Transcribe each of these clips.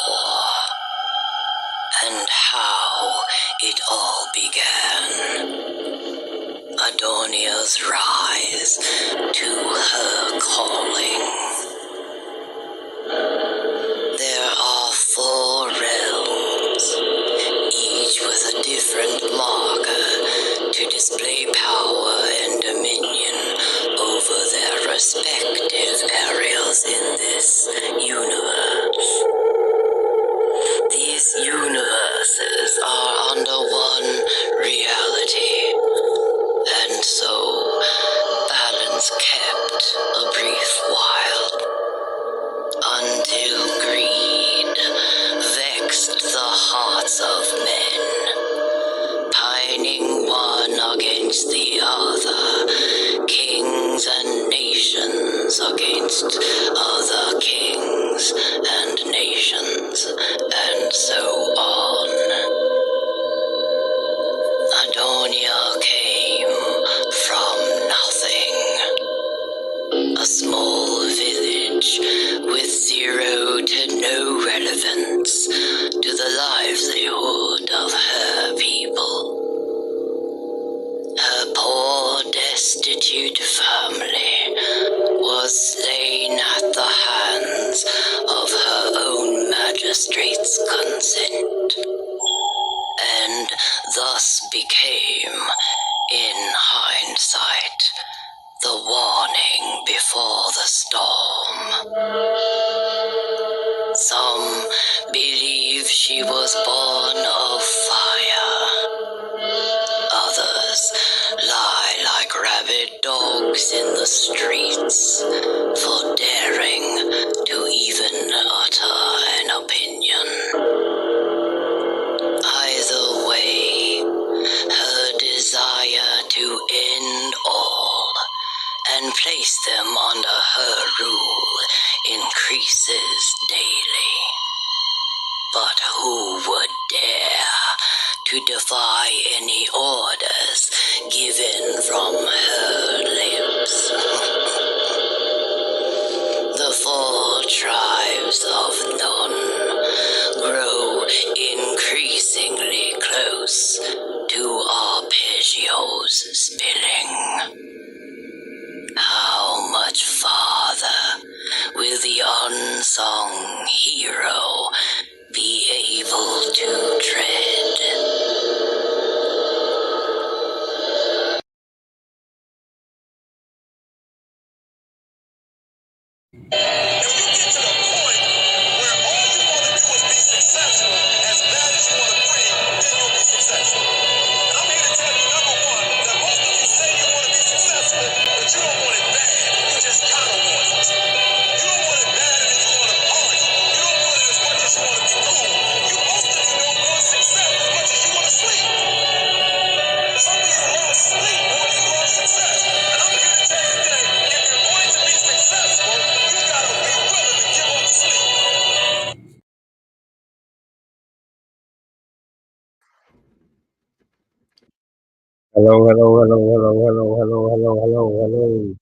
war and how it all began. Adonia's rise to her calling. There are 4 realms, each with a different marker to display power and dominion over their respective areas in this universe. These universes are under one reality, and so balance kept a brief while, until greed vexed the hearts of men, pining one against the other, kings and nations against other kings and nations, and so on. Adonia came from nothing. A small village with 0 to no relevance to the livelihood of her people. Her poor, destitute family was slain at the hands of her own magistrate's consent, and thus became, in hindsight, the warning before the storm. Some believe she was born of fire. Others lie like rabid dogs in the streets for daring to even utter an opinion. Either way, her desire to end all and place them under her rule increases daily. But who would dare to defy any orders given from her lips? The 4 tribes of None grow increasingly close to Arpeggio's spilling. How much farther will the unsung hero be able to tread? If you get to the point where all you want to do is be successful, as bad as you want to breathe, then you'll be successful. And I'm here to tell you, number one, that most of you say you want to be successful, but you don't want it bad. You just kind of want it. You don't want it bad and you want to party. You don't want it as much as you want to be cool. Most of you don't want success as much as you want to sleep. Some of you love sleep more than you love success. And I'm here to tell you today, if you're going to be successful, you got to be willing to give up sleep. Hello, hello, hello, hello, hello, hello, hello, hello, hello.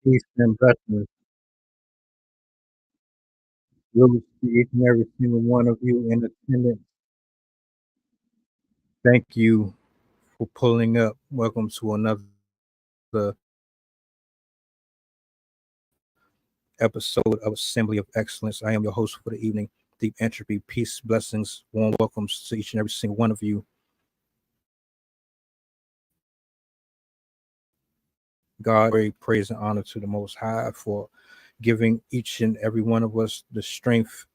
Peace and blessings. Salute to each and every single one of you in attendance. Thank you for pulling up. Welcome to another episode of Assembly of Excellence. I am your host for the evening, Deep Entropy. Peace, blessings, warm welcomes to each and every single one of you. God, great praise and honor to the Most High for giving each and every one of us the strength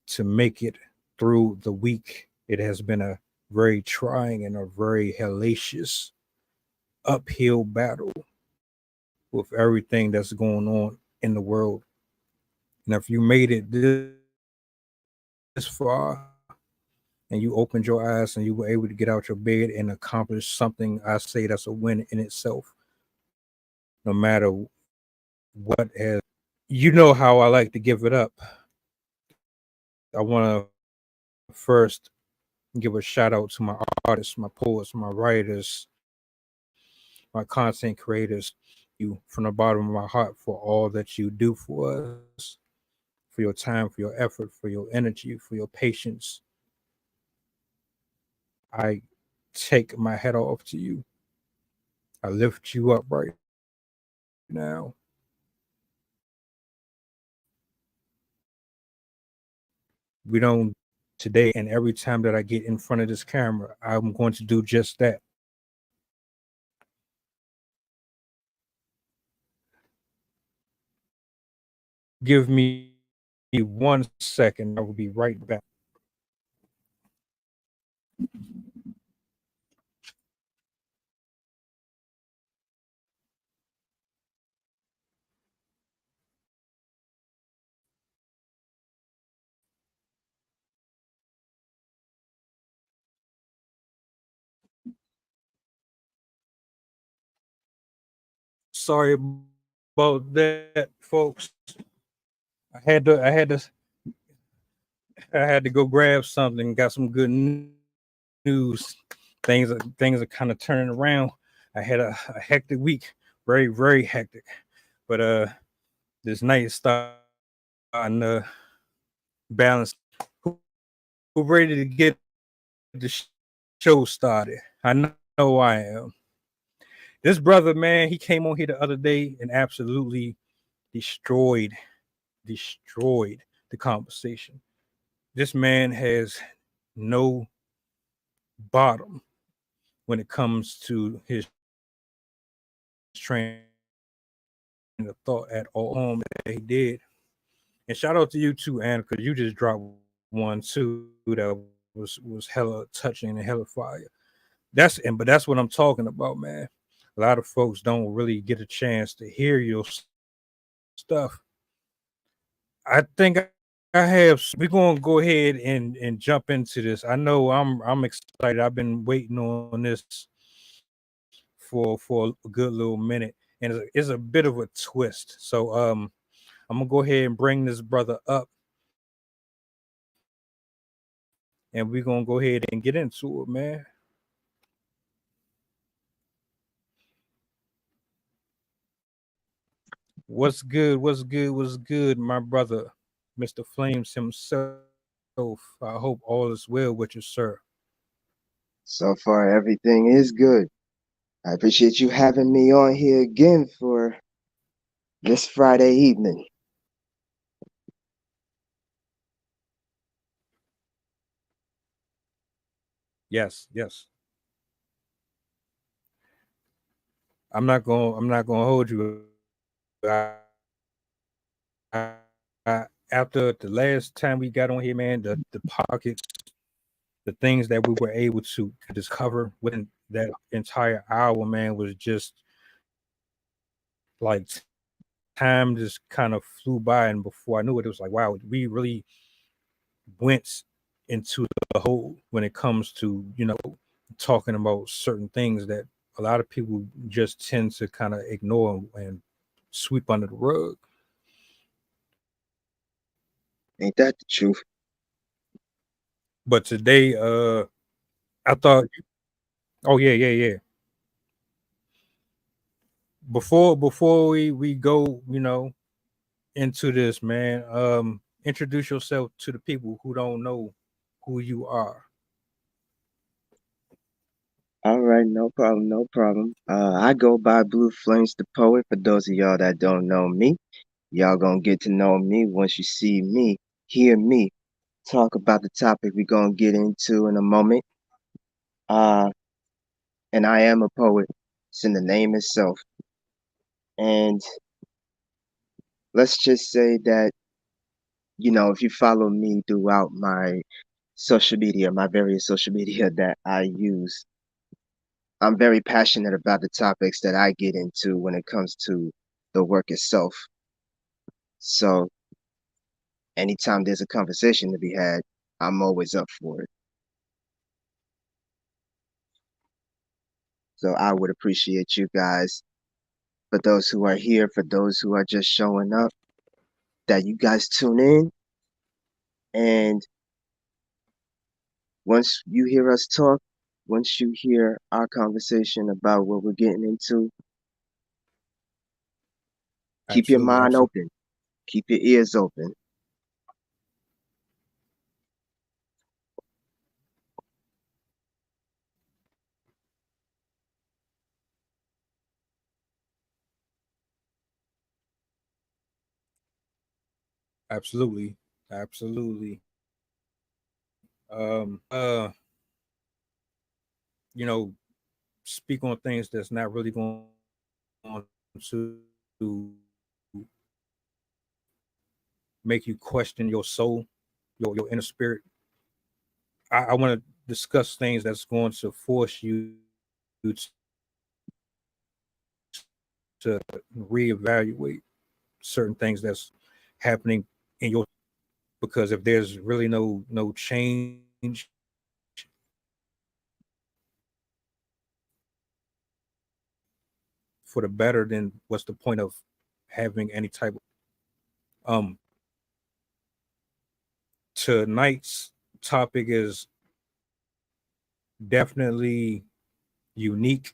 to make it through the week. It has been a very trying and a very hellacious uphill battle with everything that's going on in the world. And if you made it this far and you opened your eyes and you were able to get out your bed and accomplish something, I say that's a win in itself. No matter what has, you know how I like to give it up. I want to first give a shout out to my artists, my poets, my writers, my content creators, you from the bottom of my heart for all that you do for us, for your time, for your effort, for your energy, for your patience. I take my head off to you. I lift you up right now. We don't today, and every time that I get in front of this camera, I'm going to do just that. Give me 1 second. I will be right back. Sorry about that, folks. I had to I had to I had to go grab something. Got some good news. Things are kind of turning around. I had a hectic week, very hectic. But this night is starting to balance. Who ready to get the show started? I know I am. This brother, man, he came on here the other day and absolutely destroyed the conversation. This man has no bottom when it comes to his train of thought at all that he did. And shout out to you too, Anna, because you just dropped one too that was hella touching and hella fire. But that's what I'm talking about, man. A lot of folks don't really get a chance to hear your stuff. I think I have. We're gonna go ahead and jump into this. I know I'm excited. I've been waiting on this for a good little minute, and it's a bit of a twist. So I'm gonna go ahead and bring this brother up, and we're gonna go ahead and get into it, man. What's good? What's good? What's good, my brother, Mr. Flames himself? I hope all is well with you, sir. So far, everything is good. I appreciate you having me on here again for this Friday evening. Yes. I'm not gonna hold you. I, After the last time we got on here, man, the pockets, the things that we were able to discover within that entire hour, man, was just like time just kind of flew by, and before I knew it, it was like, wow, we really went into the hole when it comes to talking about certain things that a lot of people just tend to kind of ignore and sweep under the rug. Ain't that the truth? But today, I thought, oh yeah. Before we go, into this, man, introduce yourself to the people who don't know who you are. All right, no problem, no problem. I go by Blue Flames the Poet. For those of y'all that don't know me, y'all gonna get to know me once you see me, hear me talk about the topic we're gonna get into in a moment. Uh, and I am a poet. It's in the name itself. And let's just say that, if you follow me throughout my social media, my various social media that I use, I'm very passionate about the topics that I get into when it comes to the work itself. So anytime there's a conversation to be had, I'm always up for it. So I would appreciate you guys, for those who are here, for those who are just showing up, that you guys tune in. And once you hear us talk, once you hear our conversation about what we're getting into, Keep your Absolutely, mind absolutely, open. Keep your ears open. absolutely, absolutely. Um, uh, you know, speak on things that's not really going to make you question your soul, your inner spirit. I want to discuss things that's going to force you to reevaluate certain things that's happening in your, because if there's really no change for the better, then what's the point of having any type of um tonight's topic is definitely unique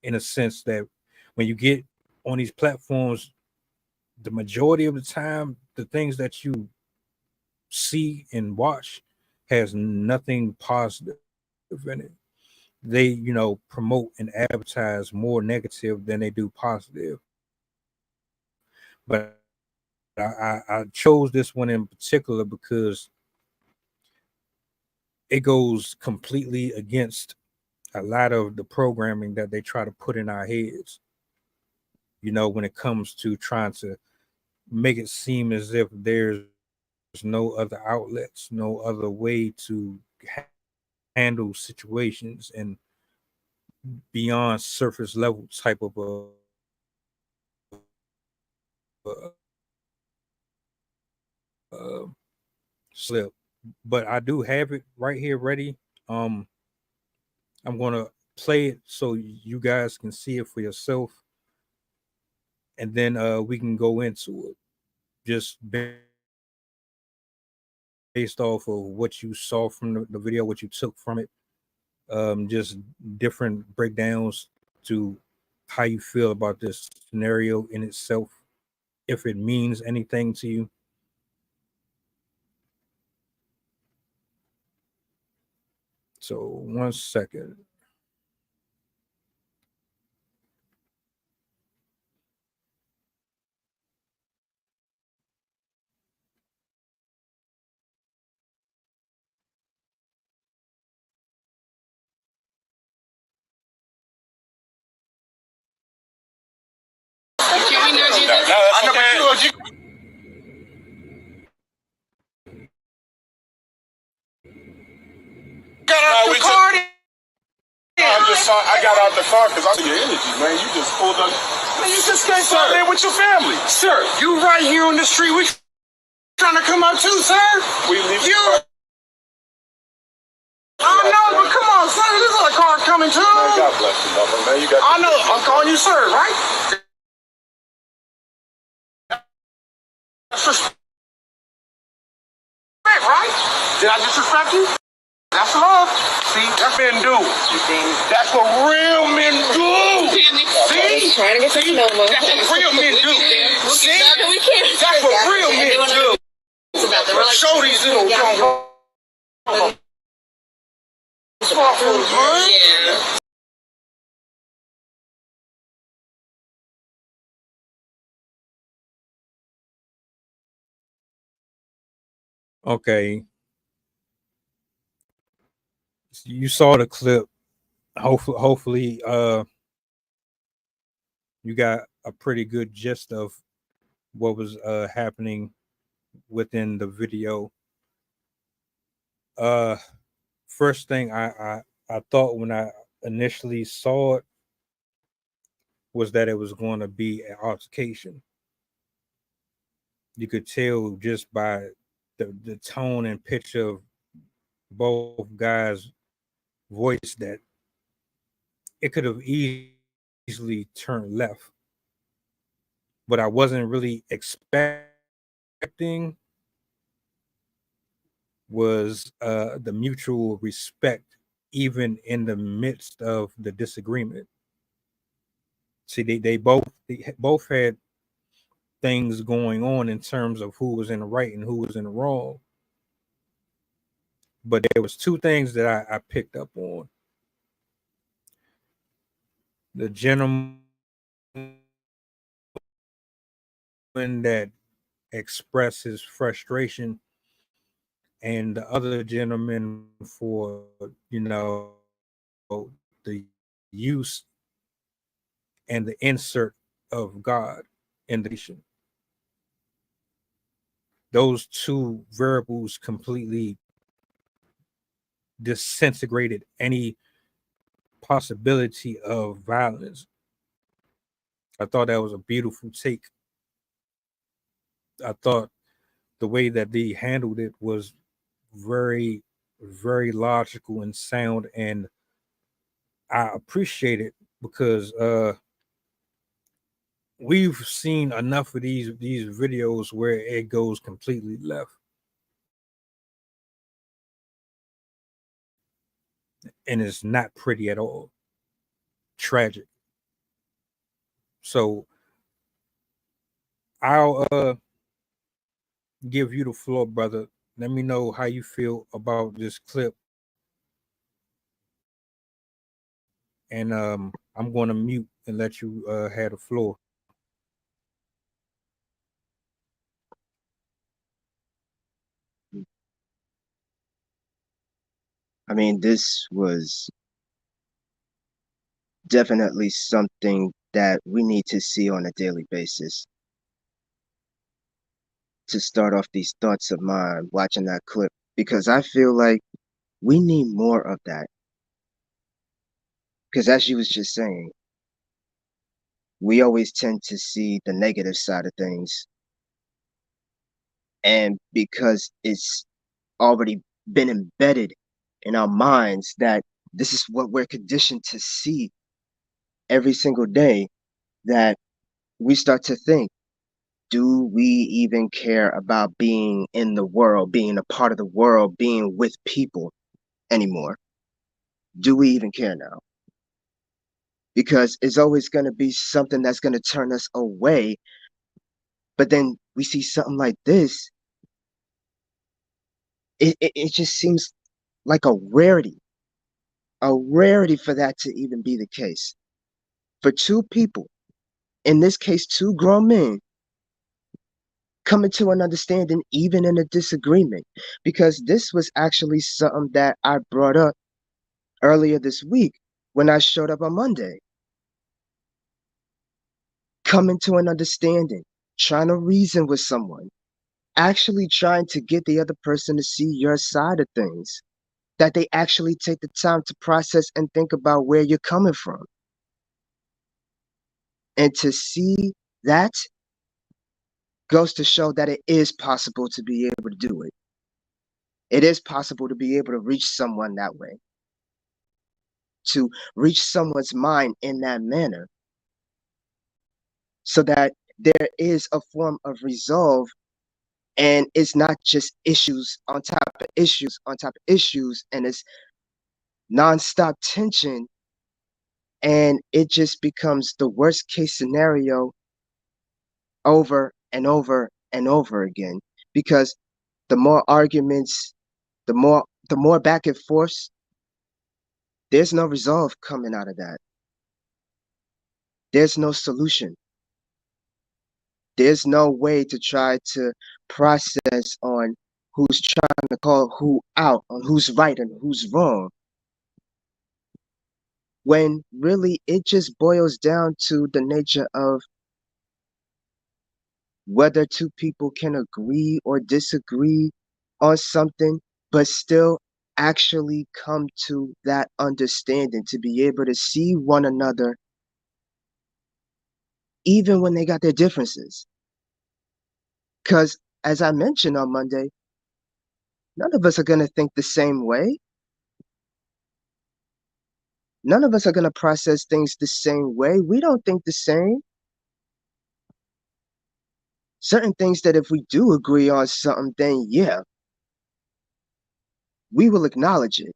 in a sense that when you get on these platforms, the majority of the time, the things that you see and watch has nothing positive in it. They, promote and advertise more negative than they do positive. But I chose this one in particular because it goes completely against a lot of the programming that they try to put in our heads. When it comes to trying to make it seem as if there's no other outlets, no other way to handle situations and beyond surface level type of a slip. But I do have it right here ready. Um, I'm gonna play it so you guys can see it for yourself, and then we can go into it just based off of what you saw from the video, what you took from it, just different breakdowns to how you feel about this scenario in itself, if it means anything to you. So 1 second. I know, man. Got out the car. I got out the car because I see your energy, man. You just pulled up. Man, you just came out there with your family. Sir, you right here on the street. We trying to come up too, sir. We leave you. I know, but come on, sir. There's another car coming too. Man, God bless you, mother, man. You got. I know. I'm calling you, sir. Right? Disrespect, right? Did I disrespect you? That's love. See, that's men do. That's what real men do. See? Trying to get some Noma. That's what real men do. See? We can't. That's what real men do. Show these little young smartphones, man. Yeah. Okay, you saw the clip. Hopefully, you got a pretty good gist of what was happening within the video. Uh, First thing I thought when I initially saw it was that it was going to be an altercation. You could tell just by the tone and pitch of both guys' voice that it could have easily turned left. But I wasn't really expecting was the mutual respect, even in the midst of the disagreement. See, they both had things going on in terms of who was in the right and who was in the wrong. But there was two things that I picked up on. The gentleman that expressed his frustration, and the other gentleman for, the use and the insert of God in the nation. Those two variables completely disintegrated any possibility of violence. I thought that was a beautiful take. I thought the way that they handled it was very, very logical and sound, and I appreciate it because we've seen enough of these videos where it goes completely left, and it's not pretty at all. Tragic. So I'll give you the floor, brother. Let me know how you feel about this clip, and I'm going to mute and let you have the floor. I mean, this was definitely something that we need to see on a daily basis. To start off these thoughts of mine watching that clip, because I feel like we need more of that. Because as you was just saying, we always tend to see the negative side of things. And because it's already been embedded in our minds that this is what we're conditioned to see every single day, that we start to think, do we even care about being in the world, being a part of the world, being with people anymore? Do we even care now? Because it's always going to be something that's going to turn us away. But then we see something like this, it just seems like a rarity for that to even be the case. For two people, in this case, two grown men, coming to an understanding even in a disagreement. Because this was actually something that I brought up earlier this week when I showed up on Monday. Coming to an understanding, trying to reason with someone, actually trying to get the other person to see your side of things, that they actually take the time to process and think about where you're coming from. And to see that goes to show that it is possible to be able to do it. It is possible to be able to reach someone that way, to reach someone's mind in that manner, so that there is a form of resolve, and it's not just issues on top of issues on top of issues, and it's nonstop tension, and it just becomes the worst case scenario over and over and over again. Because the more arguments, the more back and forth, there's no resolve coming out of that. There's no solution. There's no way to try to process on who's trying to call who out, on who's right and who's wrong, when really it just boils down to the nature of whether two people can agree or disagree on something, but still actually come to that understanding, to be able to see one another even when they got their differences. Because as I mentioned on Monday, none of us are going to think the same way. None of us are going to process things the same way. We don't think the same. Certain things that if we do agree on something, then yeah, we will acknowledge it.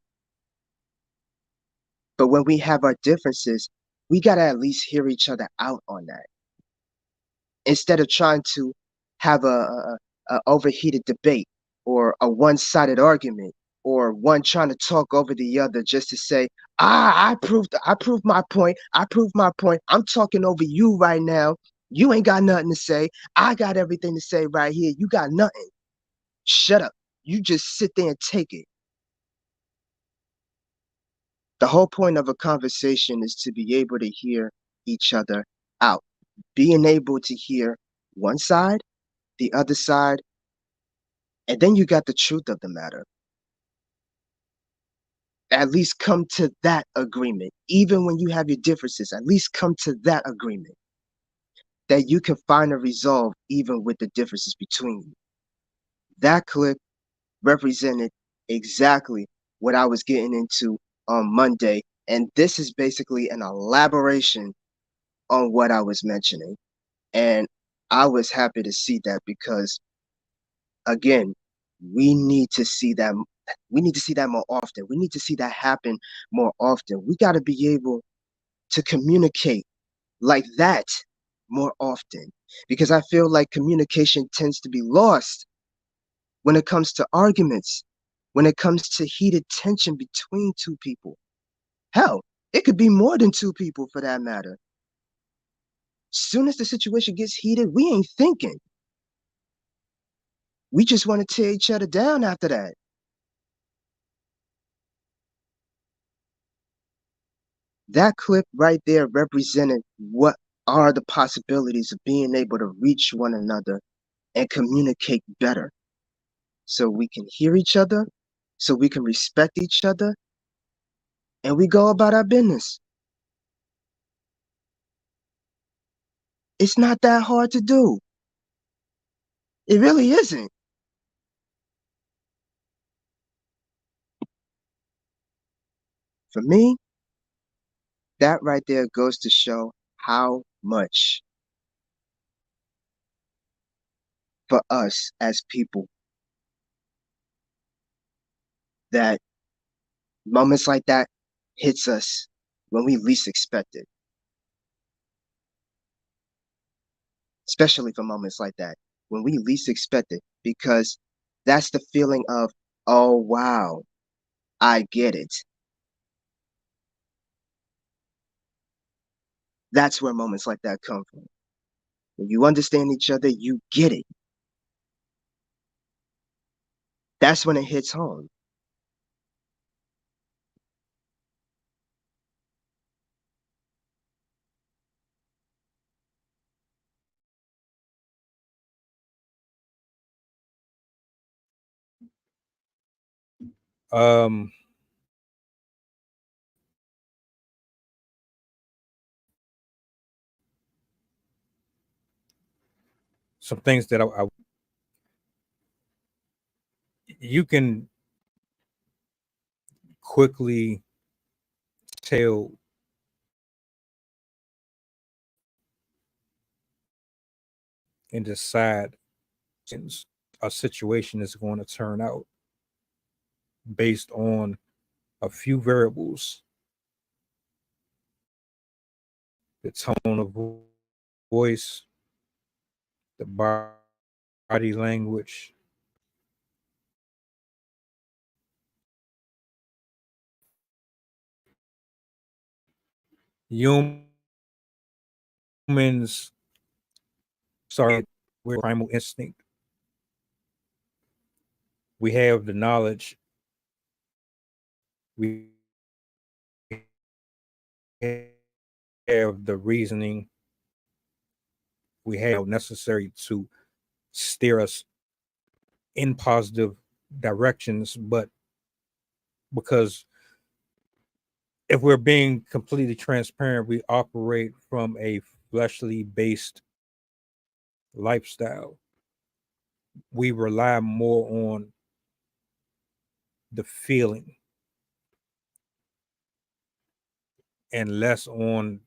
But when we have our differences, we got to at least hear each other out on that. instead of trying to have a overheated debate or a one-sided argument or one trying to talk over the other just to say, I proved my point. I proved my point. I'm talking over you right now. You ain't got nothing to say. I got everything to say right here. You got nothing. Shut up. You just sit there and take it. The whole point of a conversation is to be able to hear each other out. Being able to hear one side, the other side, and then you got the truth of the matter. At least come to that agreement. Even when you have your differences, at least come to that agreement that you can find a resolve even with the differences between you. That clip represented exactly what I was getting into on Monday. And this is basically an elaboration on what I was mentioning. And I was happy to see that because, again, we need to see that. We need to see that more often. We need to see that happen more often. We got to be able to communicate like that more often because I feel like communication tends to be lost when it comes to arguments, when it comes to heated tension between two people. Hell, it could be more than two people for that matter. Soon as the situation gets heated, we ain't thinking. We just want to tear each other down after that. That clip right there represented what are the possibilities of being able to reach one another and communicate better so we can hear each other, so we can respect each other, and we go about our business. It's not that hard to do. It really isn't. For me, that right there goes to show how much for us as people that moments like that hits us when we least expect it, especially for moments like that when we least expect it, because that's the feeling of, oh wow, I get it. That's where moments like that come from. When you understand each other, you get it. That's when it hits home. Um, some things that you can quickly tell and decide a situation is going to turn out based on a few variables: the tone of voice, the body language, humans start with primal instinct. We have the knowledge, we have the reasoning, we have necessary to steer us in positive directions. But because if we're being completely transparent, we operate from a fleshly based lifestyle. We rely more on the feeling and less on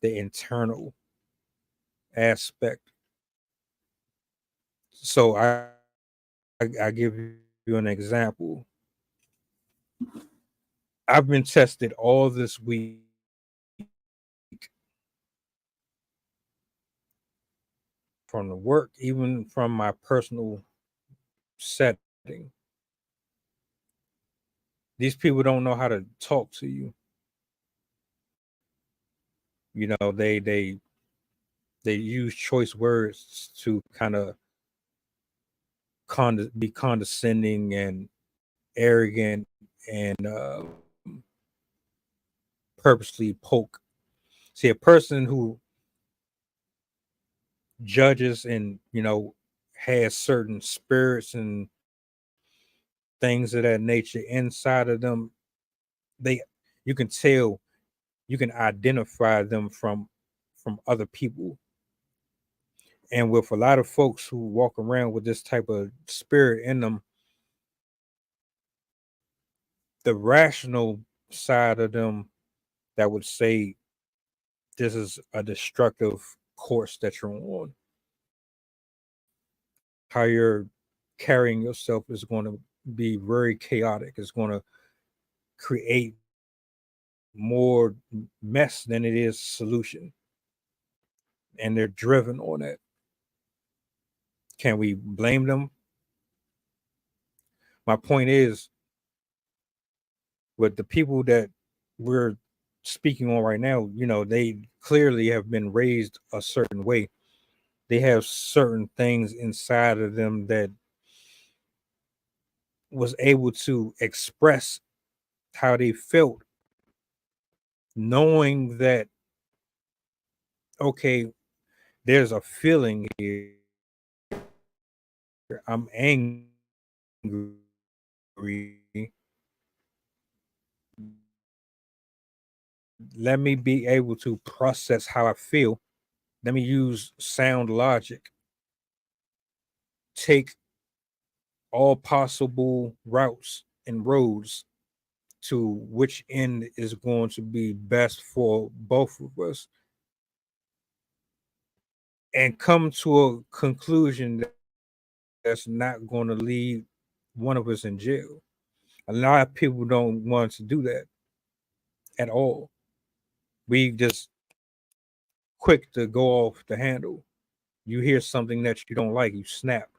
the internal aspect. So I give you an example. I've been tested all this week from the work, even from my personal setting. These people don't know how to talk to you. You know, they use choice words to kind of be condescending and arrogant and purposely poke. See, a person who judges and has certain spirits and things of that nature inside of them, they you can tell, you can identify them from other people. And with a lot of folks who walk around with this type of spirit in them, the rational side of them that would say this is a destructive course that you're on, how you're carrying yourself is going to be very chaotic. It's going to create more mess than it is solution. And they're driven on it. Can we blame them? My point is, with the people that we're speaking on right now, they clearly have been raised a certain way. They have certain things inside of them that was able to express how they felt, knowing that, okay, there's a feeling here. I'm angry. Let me be able to process how I feel. Let me use sound logic. Take all possible routes and roads to which end is going to be best for both of us, and come to a conclusion that's not going to leave one of us in jail. A lot of people don't want to do that at all. We just quick to go off the handle. You hear something that you don't like, you snap.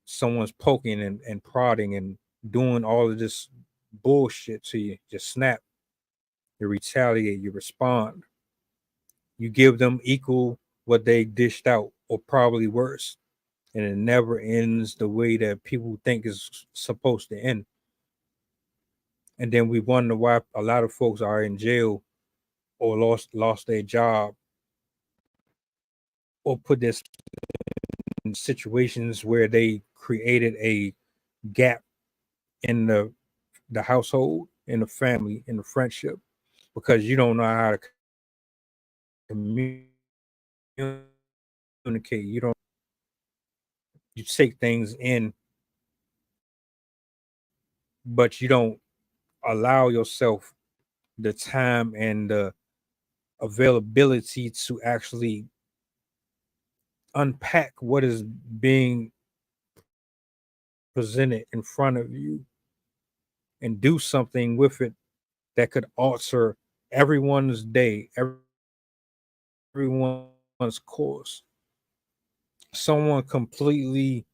Someone's poking and prodding and doing all of this bullshit to you, just snap. You retaliate, you respond. You give them equal what they dished out, or probably worse. And it never ends the way that people think is supposed to end. And then we wonder why a lot of folks are in jail or lost their job or put this in situations where they created a gap in the household, in the family, in the friendship, because you don't know how to communicate. You take things in, but you don't allow yourself the time and the availability to actually unpack what is being presented in front of you and do something with it that could alter everyone's day, everyone's course. Someone completely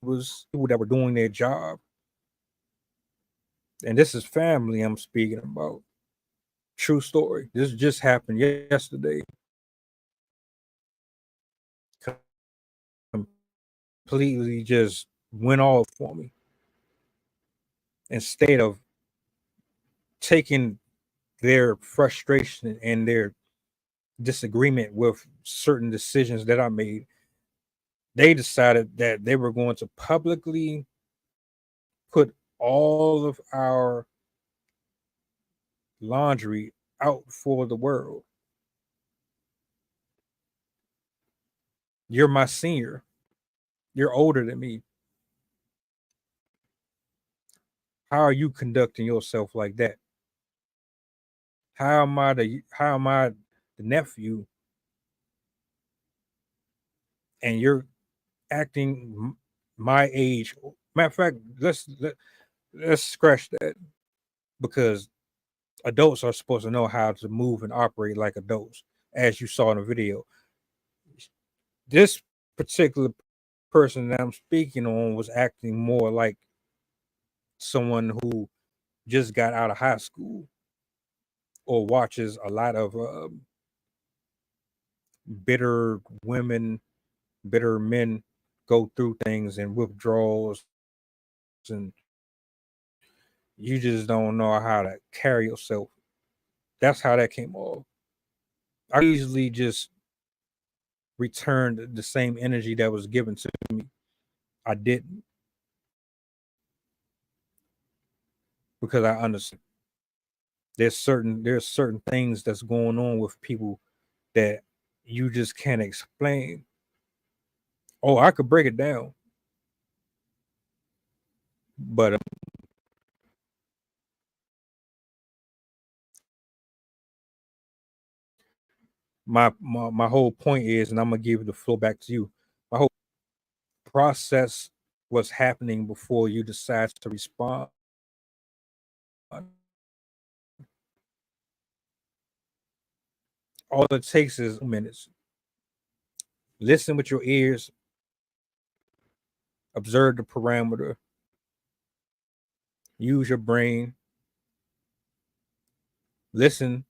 was people that were doing their job. And this is family I'm speaking about. True story. This just happened yesterday. Completely just went off for me. Instead of taking their frustration and their disagreement with certain decisions that I made, they decided that they were going to publicly put all of our laundry out for the world. You're my senior. You're older than me. How are you conducting yourself like that? How am I the nephew, and you're acting my age? Matter of fact, let's scratch that, because adults are supposed to know how to move and operate like adults. as you saw in the video. This particular person that I'm speaking on was acting more like someone who just got out of high school or watches a lot of bitter women, bitter men go through things and withdrawals, and you just don't know how to carry yourself. That's how that came off. I usually just returned the same energy that was given to me. I didn't, because I understand there's certain things that's going on with people that you just can't explain. Oh, I could break it down, but my whole point is, and I'm gonna give the floor back to you. My whole process was happening before you decide to respond. All it takes is minutes. Listen with your ears, observe the parameter, use your brain, listen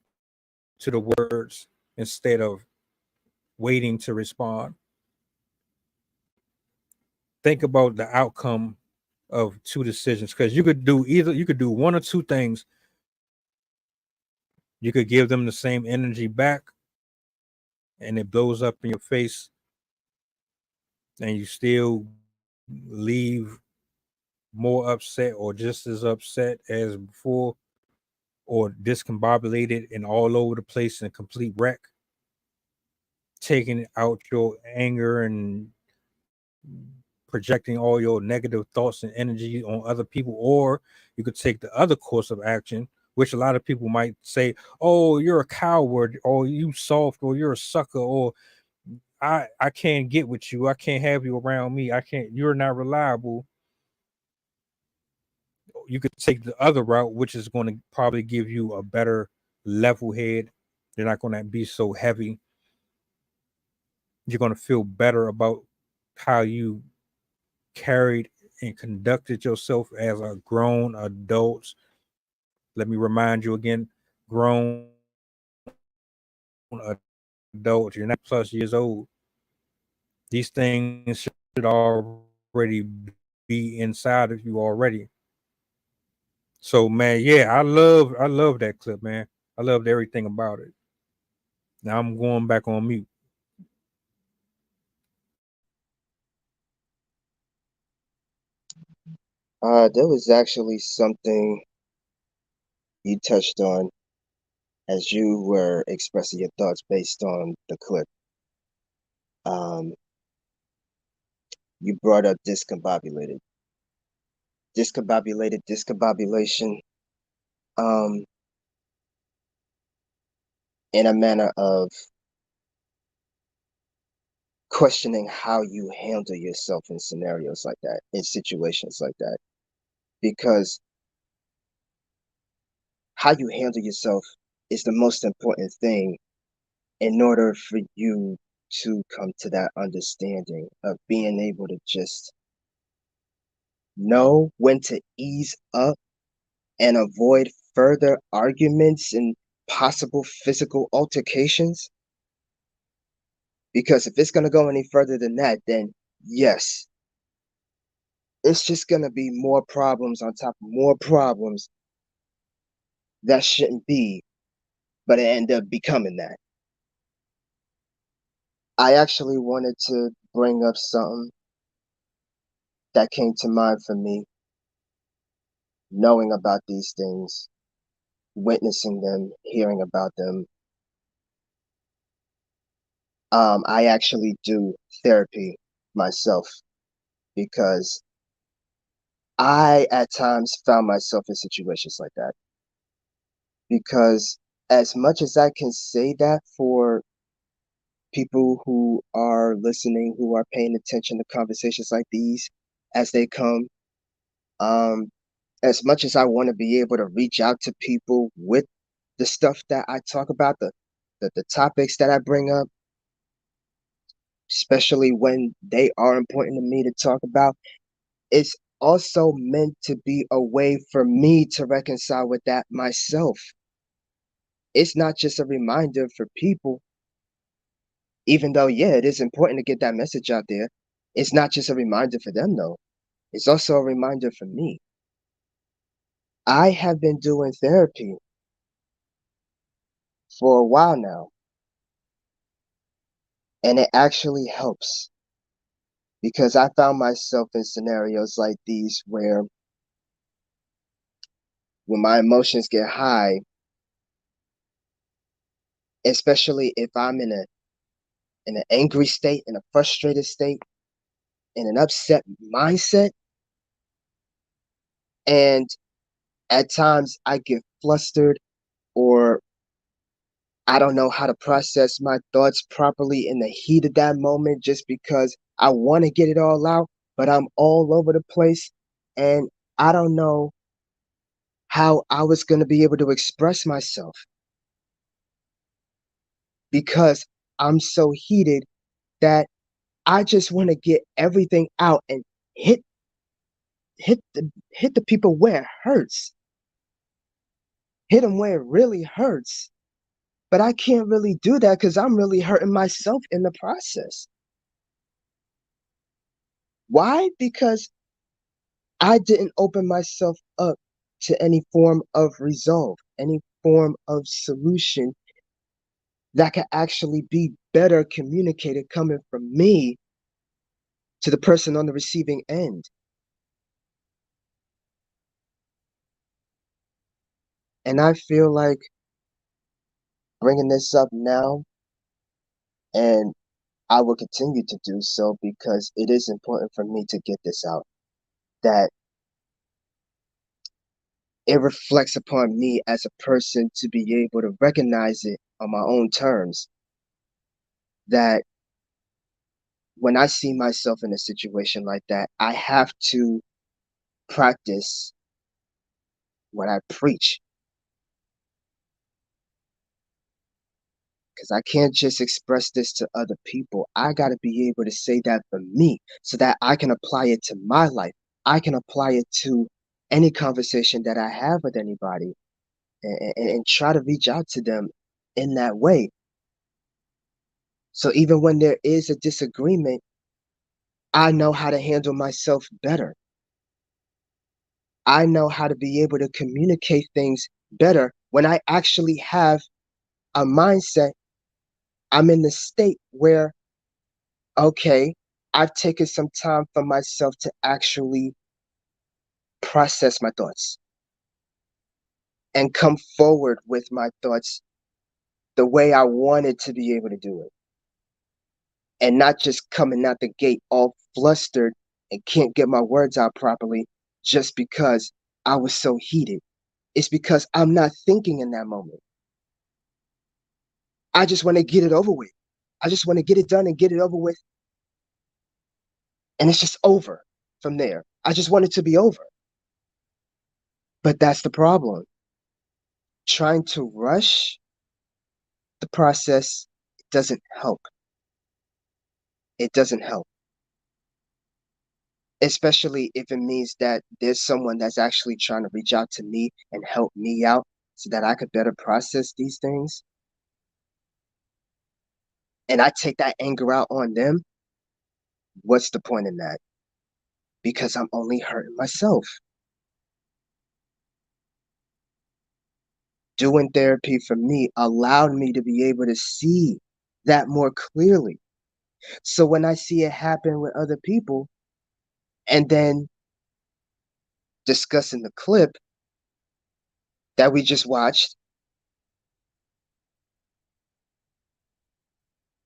to the words instead of waiting to respond. Think about the outcome of two decisions, because you could do one or two things. You could give them the same energy back and it blows up in your face, and you still leave more upset or just as upset as before, or discombobulated and all over the place in a complete wreck, taking out your anger and projecting all your negative thoughts and energy on other people. Or you could take the other course of action, which a lot of people might say, oh, you're a coward, or you soft, or you're a sucker, or I can't get with you, I can't have you around me, I can't, you're not reliable. You could take the other route, which is going to probably give you a better level head. You're not going to be so heavy. You're going to feel better about how you carried and conducted yourself as a grown adult. Let me remind you again, grown adult. You're not plus years old. These things should already be inside of you already. So man, yeah, I love that clip, man. I loved everything about it. Now I'm going back on mute. There was actually something you touched on as you were expressing your thoughts based on the clip. Um, you brought up discombobulated. Discombobulation, um, in a manner of questioning how you handle yourself in scenarios like that, in situations like that. Because how you handle yourself is the most important thing in order for you to come to that understanding of being able to just know when to ease up and avoid further arguments and possible physical altercations. Because if it's going to go any further than that, then yes, it's just going to be more problems on top of more problems that shouldn't be, but it ended up becoming that. I actually wanted to bring up something that came to mind for me, knowing about these things, witnessing them, hearing about them. I actually do therapy myself because I at times found myself in situations like that. Because as much as I can say that for people who are listening, who are paying attention to conversations like these as they come, um, as much as I want to be able to reach out to people with the stuff that I talk about, the the topics that I bring up, especially when they are important to me to talk about, it's also meant to be a way for me to reconcile with that myself. It's not just a reminder for people, even though, yeah, it is important to get that message out there. It's not just a reminder for them, though. It's also a reminder for me. I have been doing therapy for a while now, and it actually helps because I found myself in scenarios like these where when my emotions get high, especially if I'm in an angry state, in a frustrated state, in an upset mindset, and at times I get flustered or I don't know how to process my thoughts properly in the heat of that moment just because I want to get it all out, but I'm all over the place and I don't know how I was going to be able to express myself because I'm so heated that I just want to get everything out and hit hit the people where it hurts. Hit them where it really hurts. But I can't really do that because I'm really hurting myself in the process. Why? Because I didn't open myself up to any form of resolve, any form of solution that could actually be better communicated coming from me to the person on the receiving end. And I feel like bringing this up now, and I will continue to do so because it is important for me to get this out, that it reflects upon me as a person to be able to recognize it on my own terms. That when I see myself in a situation like that, I have to practice what I preach because I can't just express this to other people. I got to be able to say that for me so that I can apply it to my life. I can apply it to any conversation that I have with anybody and try to reach out to them in that way. So even when there is a disagreement, I know how to handle myself better. I know how to be able to communicate things better when I actually have a mindset. I'm in the state where, okay, I've taken some time for myself to actually process my thoughts and come forward with my thoughts the way I wanted to be able to do it. And not just coming out the gate all flustered and can't get my words out properly just because I was so heated. It's because I'm not thinking in that moment. I just want to get it over with. I just want to get it done and get it over with. And it's just over from there. I just want it to be over. But that's the problem. Trying to rush the process doesn't help. It doesn't help. Especially if it means that there's someone that's actually trying to reach out to me and help me out so that I could better process these things. And I take that anger out on them. What's the point in that? Because I'm only hurting myself. Doing therapy for me allowed me to be able to see that more clearly. So when I see it happen with other people and then discussing the clip that we just watched,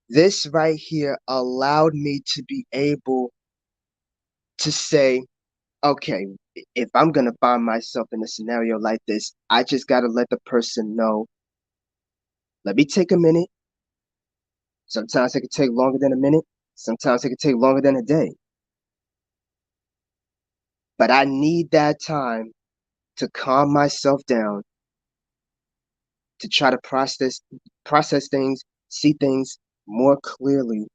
this right here allowed me to be able to say, okay, if I'm going to find myself in a scenario like this, I just got to let the person know, let me take a minute. Sometimes it could take longer than a minute. Sometimes it could take longer than a day. But I need that time to calm myself down to try to process things, see things more clearly,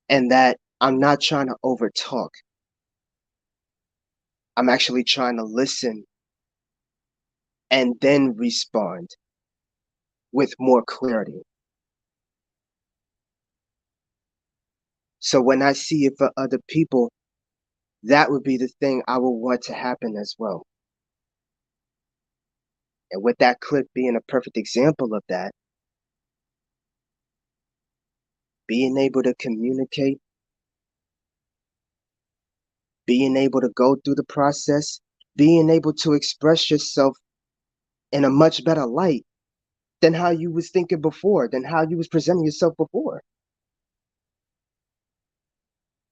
and that I'm not trying to overtalk. I'm actually trying to listen and then respond with more clarity. So when I see it for other people, that would be the thing I would want to happen as well. And with that clip being a perfect example of that, being able to communicate, being able to go through the process, being able to express yourself in a much better light than how you was thinking before, than how you was presenting yourself before.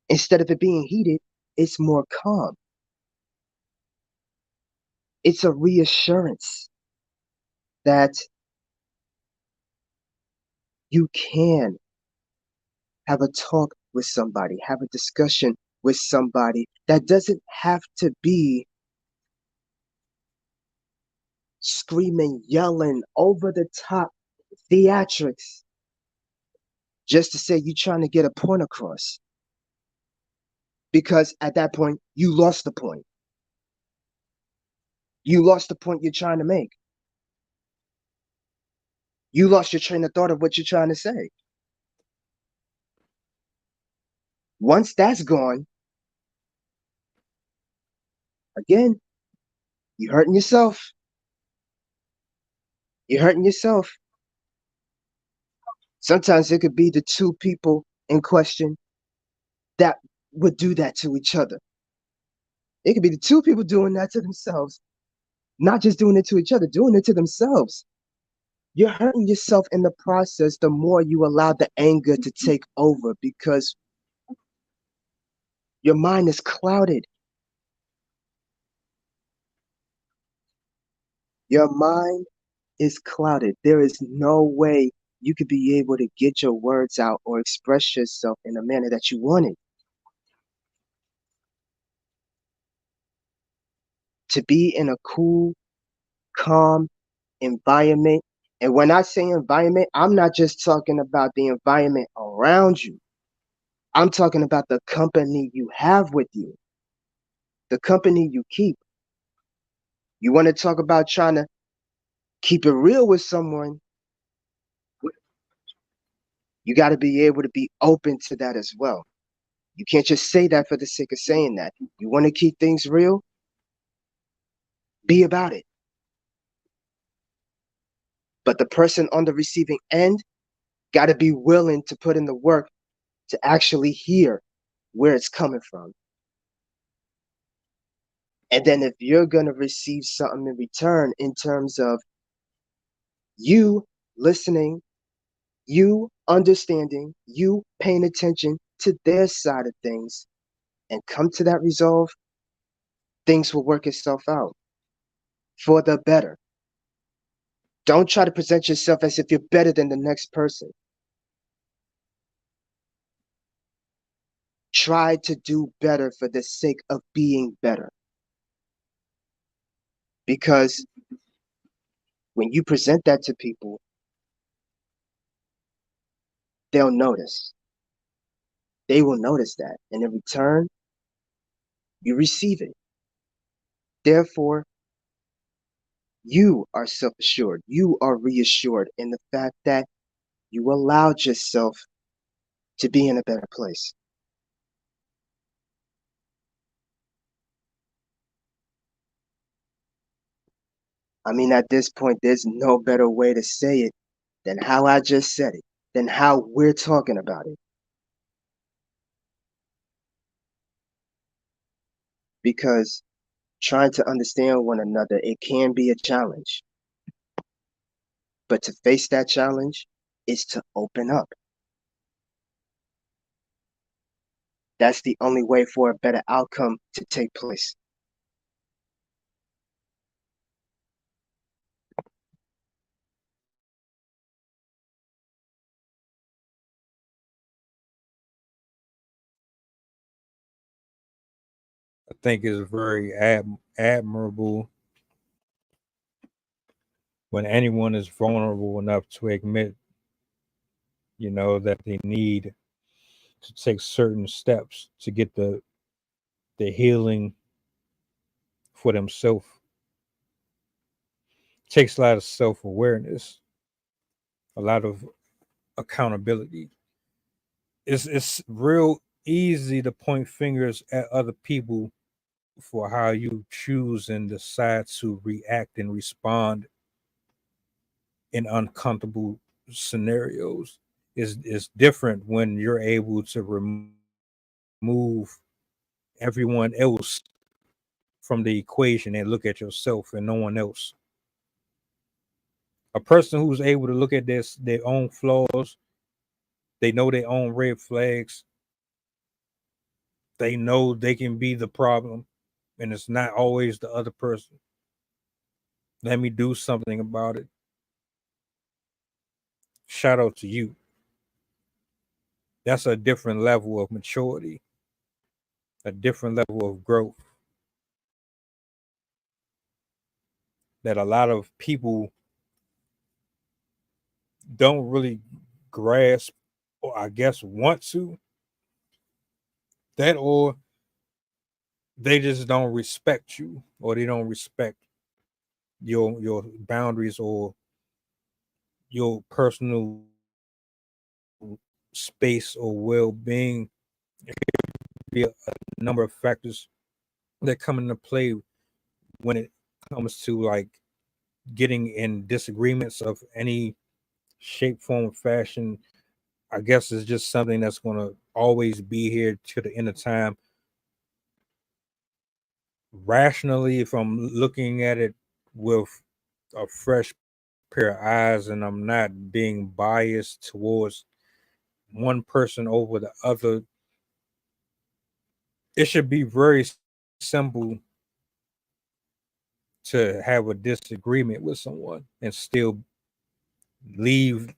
Instead of it being heated, it's more calm. It's a reassurance that you can have a talk with somebody, have a discussion with somebody that doesn't have to be screaming, yelling, over the top theatrics just to say you're trying to get a point across. Because at that point, you lost the point. You lost the point you're trying to make. You lost your train of thought of what you're trying to say. Once that's gone, again, you're hurting yourself. You're hurting yourself. Sometimes it could be the two people in question that would do that to each other. It could be the two people doing that to themselves, not just doing it to each other, doing it to themselves. You're hurting yourself in the process the more you allow the anger to take over because your mind is clouded. Your mind is clouded. There is no way you could be able to get your words out or express yourself in a manner that you wanted. To be in a cool, calm environment. And when I say environment, I'm not just talking about the environment around you. I'm talking about the company you have with you, the company you keep. You want to talk about trying to keep it real with someone, you got to be able to be open to that as well. You can't just say that for the sake of saying that. You want to keep things real, be about it. But the person on the receiving end got to be willing to put in the work to actually hear where it's coming from. And then if you're going to receive something in return in terms of you listening, you understanding, you paying attention to their side of things and come to that resolve, things will work itself out for the better. Don't try to present yourself as if you're better than the next person. Try to do better for the sake of being better. Because when you present that to people, they'll notice. They will notice that. And in return, you receive it. Therefore, you are self assured. You are reassured in the fact that you allowed yourself to be in a better place. I mean, at this point, there's no better way to say it than how I just said it, than how we're talking about it. Because trying to understand one another, it can be a challenge. But to face that challenge is to open up. That's the only way for a better outcome to take place. I think it's very admirable when anyone is vulnerable enough to admit, that they need to take certain steps to get the healing for themselves. Takes a lot of self-awareness, a lot of accountability. It's real easy to point fingers at other people for how you choose and decide to react and respond in uncomfortable scenarios. Is different when you're able to remove everyone else from the equation and look at yourself and no one else. A person who's able to look at their own flaws, they know their own red flags, they know they can be the problem, and it's not always the other person. Let me do something about it. Shout out to you. That's a different level of maturity, a different level of growth that a lot of people don't really grasp, or I guess want to. That, or they just don't respect you, or they don't respect your boundaries or your personal space or well-being. It could be a number of factors that come into play when it comes to like getting in disagreements of any shape, form, or fashion. I guess it's just something that's going to always be here to the end of time. Rationally, if I'm looking at it with a fresh pair of eyes and I'm not being biased towards one person over the other, it should be very simple to have a disagreement with someone and still leave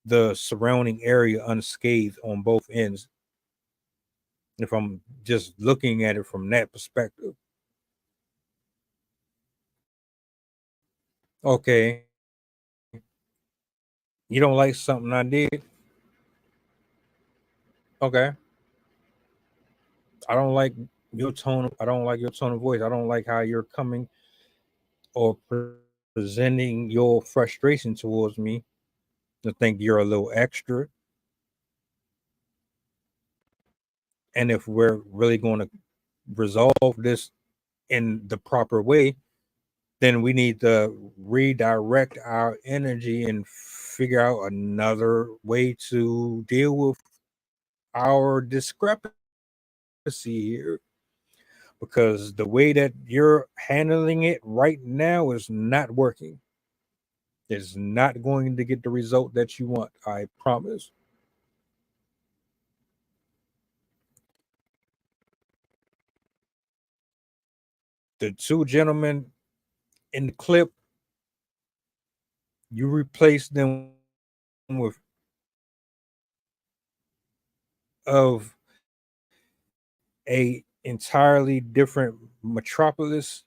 the surrounding area unscathed on both ends. If I'm just looking at it from that perspective, okay, you don't like something I did, okay. I don't like your tone. I don't like your tone of voice. I don't like how you're coming or presenting your frustration towards me. I think you're a little extra. And if we're really going to resolve this in the proper way, then we need to redirect our energy and figure out another way to deal with our discrepancy here. Because the way that you're handling it right now is not working. It's not going to get the result that you want. I promise. The two gentlemen in the clip, you replace them with of a entirely different metropolis,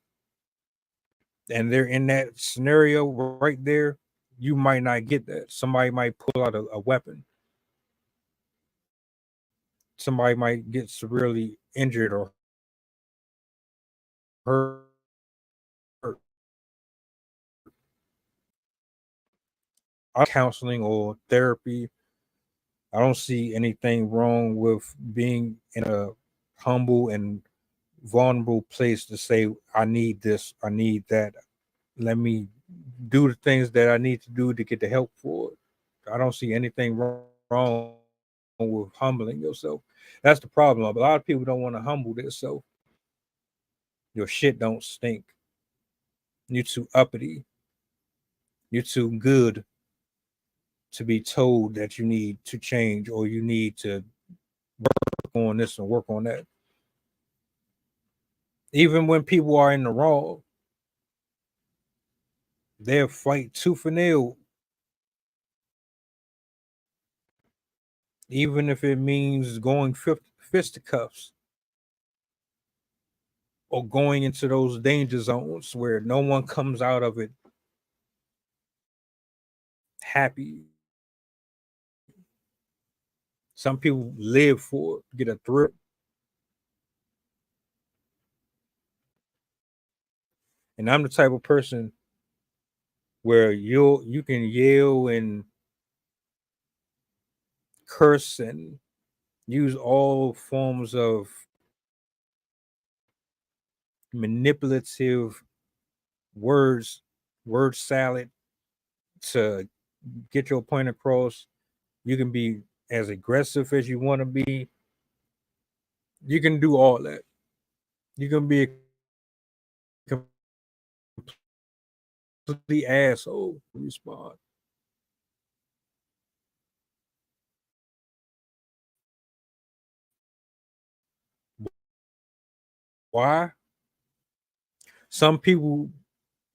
and they're in that scenario right there, you might not get that. Somebody might pull out a weapon. Somebody might get severely injured or hurt. Counseling or therapy, I don't see anything wrong with being in a humble and vulnerable place to say, I need this, I need that. Let me do the things that I need to do to get the help for it. I don't see anything wrong with humbling yourself. That's the problem. A lot of people don't want to humble themselves. Your shit don't stink. You're too uppity. You're too good to be told that you need to change or you need to work on this and work on that. Even when people are in the wrong, they'll fight tooth and nail, even if it means going fisticuffs or going into those danger zones where no one comes out of it happy. Some people live for it, get a thrill. And I'm the type of person where you can yell and curse and use all forms of manipulative words, word salad to get your point across. You can be as aggressive as you want to be. You can do all that. You can be a complete asshole. Respond. Why? Some people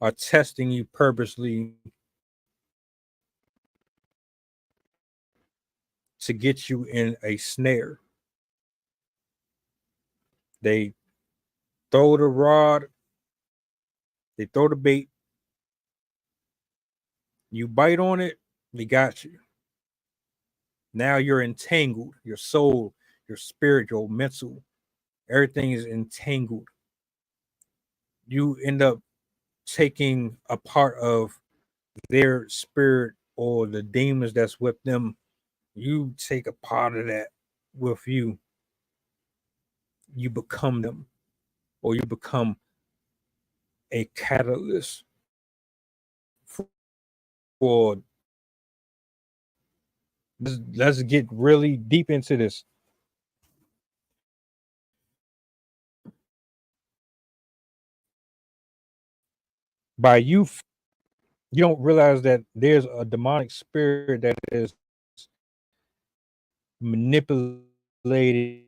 are testing you purposely to get you in a snare. They throw the rod, they throw the bait, you bite on it, they got you. Now you're entangled. Your soul, your spirit, your mental, everything is entangled. You end up taking a part of their spirit or the demons that's with them. You take a part of that with you. You become them, or you become a catalyst for. Let's get really deep into this. By you don't realize that there's a demonic spirit that is manipulating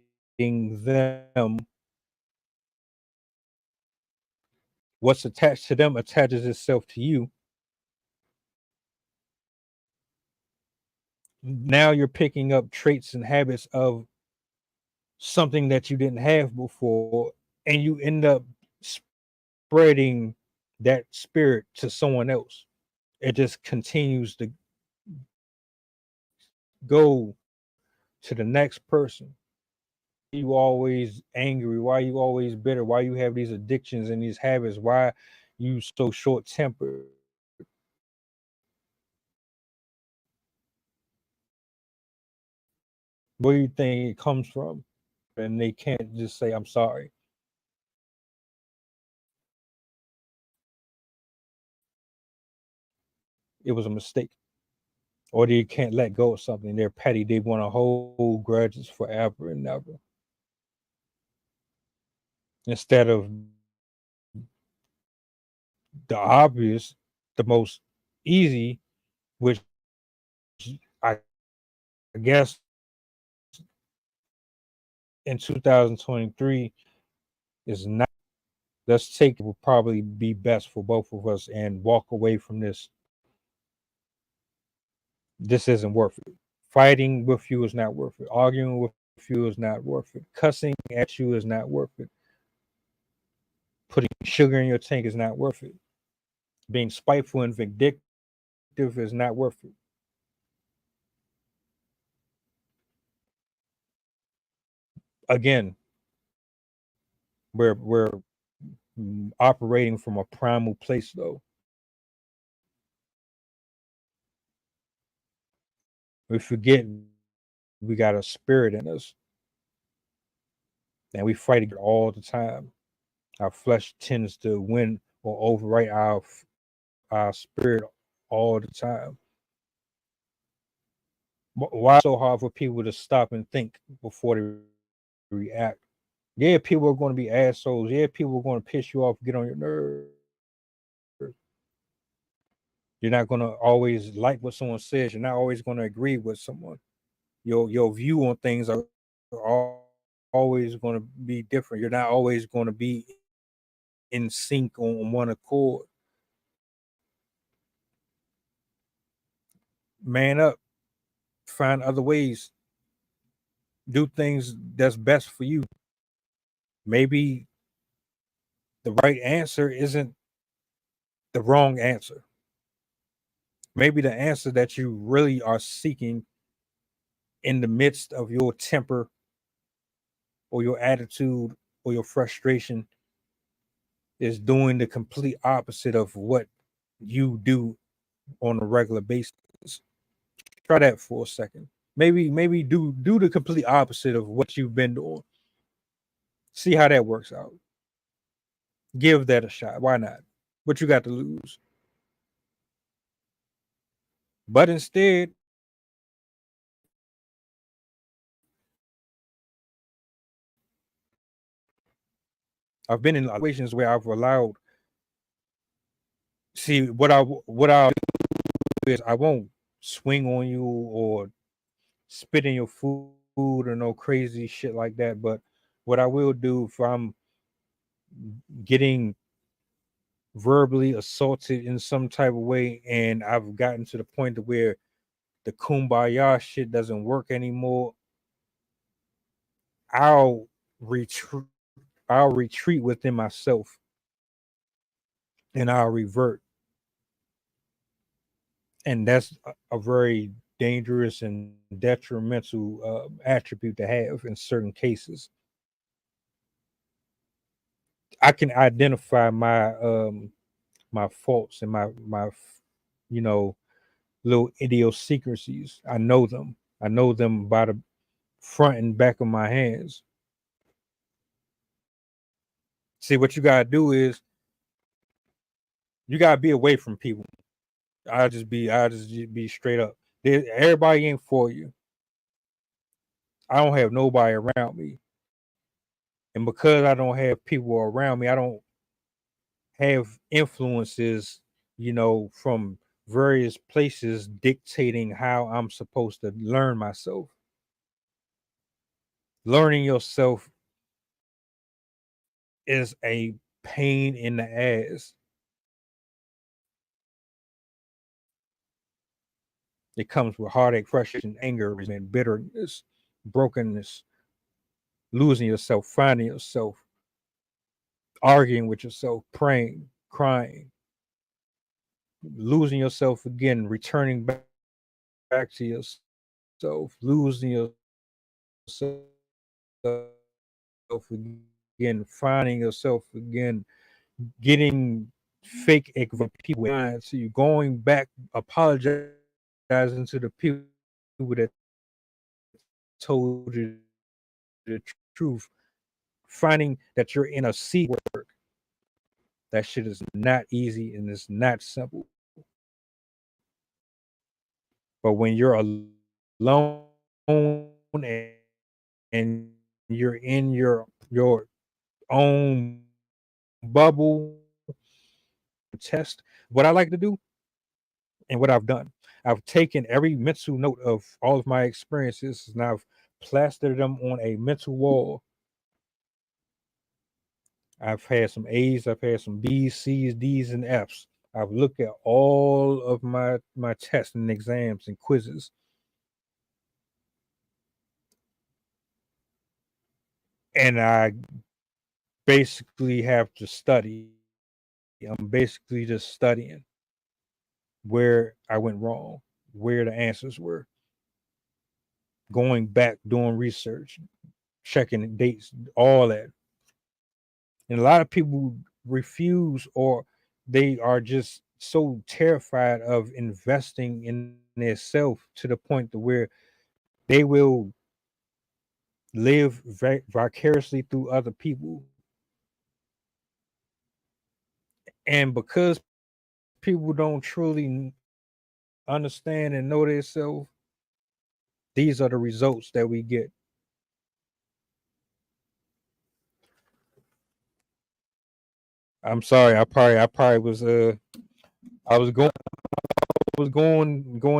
them. What's attached to them attaches itself to you. Now you're picking up traits and habits of something that you didn't have before, and you end up spreading that spirit to someone else. It just continues to go to the next person. You always angry? Why you always bitter? Why you have these addictions and these habits? Why you so short tempered? Where do you think it comes from? And they can't just say, I'm sorry. It was a mistake. Or they can't let go of something. They're petty. They want to hold grudges forever and ever. Instead of the obvious, the most easy, which I guess in 2023 is not. Let's take it will probably be best for both of us and walk away from this. This isn't worth it. Fighting with you is not worth it. Arguing with you is not worth it. Cussing at you is not worth it. Putting sugar in your tank is not worth it. Being spiteful and vindictive is not worth it. Again, we're operating from a primal place though. We forget we got a spirit in us and we fight it all the time. Our flesh tends to win or overwrite our spirit all the time. Why so hard for people to stop and think before they react? Yeah, people are going to be assholes. Yeah, people are going to piss you off, get on your nerves. You're not going to always like what someone says. You're not always going to agree with someone. Your view on things are always going to be different. You're not always going to be in sync on one accord. Man up, find other ways, do things that's best for you. Maybe the right answer isn't the wrong answer. Maybe the answer that you really are seeking in the midst of your temper or your attitude or your frustration is doing the complete opposite of what you do on a regular basis. Try that for a second. Maybe do the complete opposite of what you've been doing. See how that works out. Give that a shot. Why not? What you got to lose? But instead, I've been in situations where I've allowed. See what I do is I won't swing on you or spit in your food or no crazy shit like that. But what I will do if I'm getting verbally assaulted in some type of way and I've gotten to the point to where the kumbaya shit doesn't work anymore, I'll retreat. I'll retreat within myself and I'll revert, and that's a very dangerous and detrimental attribute to have in certain cases. I can identify my faults and my you know little idiosyncrasies. I know them. I know them by the front and back of my hands. See, what you gotta do is you gotta be away from people. I just be straight up. Everybody ain't for you. I don't have nobody around me, and because I don't have people around me, I don't have influences, from various places dictating how I'm supposed to learn myself. Learning yourself is a pain in the ass. It comes with heartache, frustration, anger, resentment, bitterness, brokenness, losing yourself, finding yourself, arguing with yourself, praying, crying, losing yourself again, returning back to yourself, losing yourself again, finding yourself again, getting fake people so you going back, apologizing to the people that told you the truth, finding that you're in a sea work. That shit is not easy and it's not simple. But when you're alone and you're in your own bubble test, what I like to do and what I've done, I've taken every mental note of all of my experiences and I've plastered them on a mental wall. I've had some A's, I've had some B's, C's, D's, and F's. I've looked at all of my tests and exams and quizzes, and I basically have to study. I'm basically just studying where I went wrong, where the answers were, going back, doing research, checking dates, all that. And a lot of people refuse or they are just so terrified of investing in themselves to the point to where they will live vicariously through other people. And because people don't truly understand and know themselves, these are the results that we get. I'm sorry. I probably I was going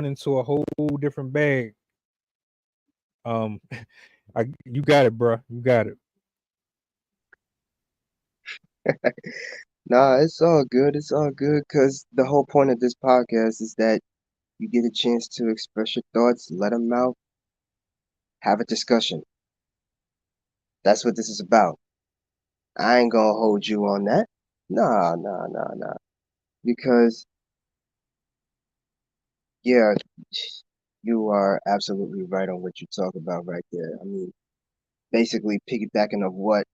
into a whole different bag. Um, you got it, bro. You got it. Nah, it's all good. It's all good because the whole point of this podcast is that you get a chance to express your thoughts, let them out, have a discussion. That's what this is about. I ain't gonna hold you on that. Nah, nah, nah, nah. Because Yeah, you are absolutely right on what you talk about right there. I mean, basically piggybacking of what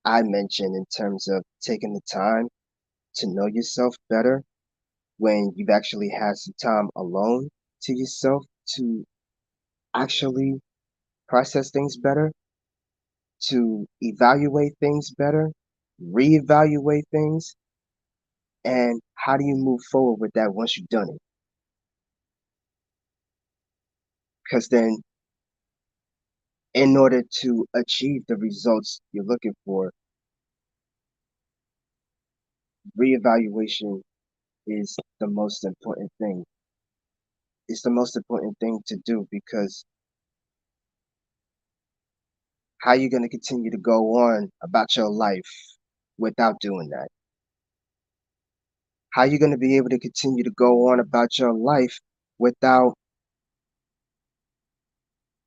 I mentioned in terms of taking the time to know yourself better when you've actually had some time alone to yourself to actually process things better, to evaluate things better, reevaluate things, and how do you move forward with that once you've done it? Because then, in order to achieve the results you're looking for, reevaluation is the most important thing. It's the most important thing to do because how you going to continue to go on about your life without doing that? How you going to be able to continue to go on about your life without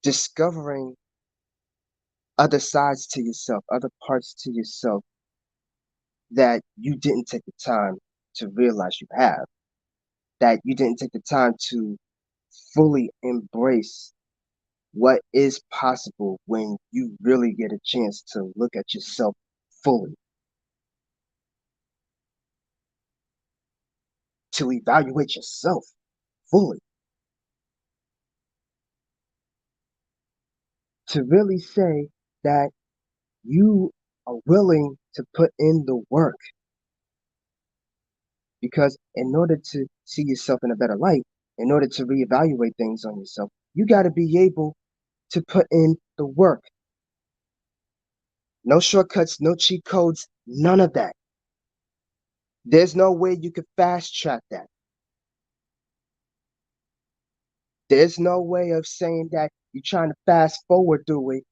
discovering other sides to yourself, other parts to yourself that you didn't take the time to realize you have, that you didn't take the time to fully embrace what is possible when you really get a chance to look at yourself fully, to evaluate yourself fully, to really say that you are willing to put in the work. Because in order to see yourself in a better light, in order to reevaluate things on yourself, you got to be able to put in the work. No shortcuts, no cheat codes, none of that. There's no way you could fast track that. There's no way of saying that you're trying to fast forward through it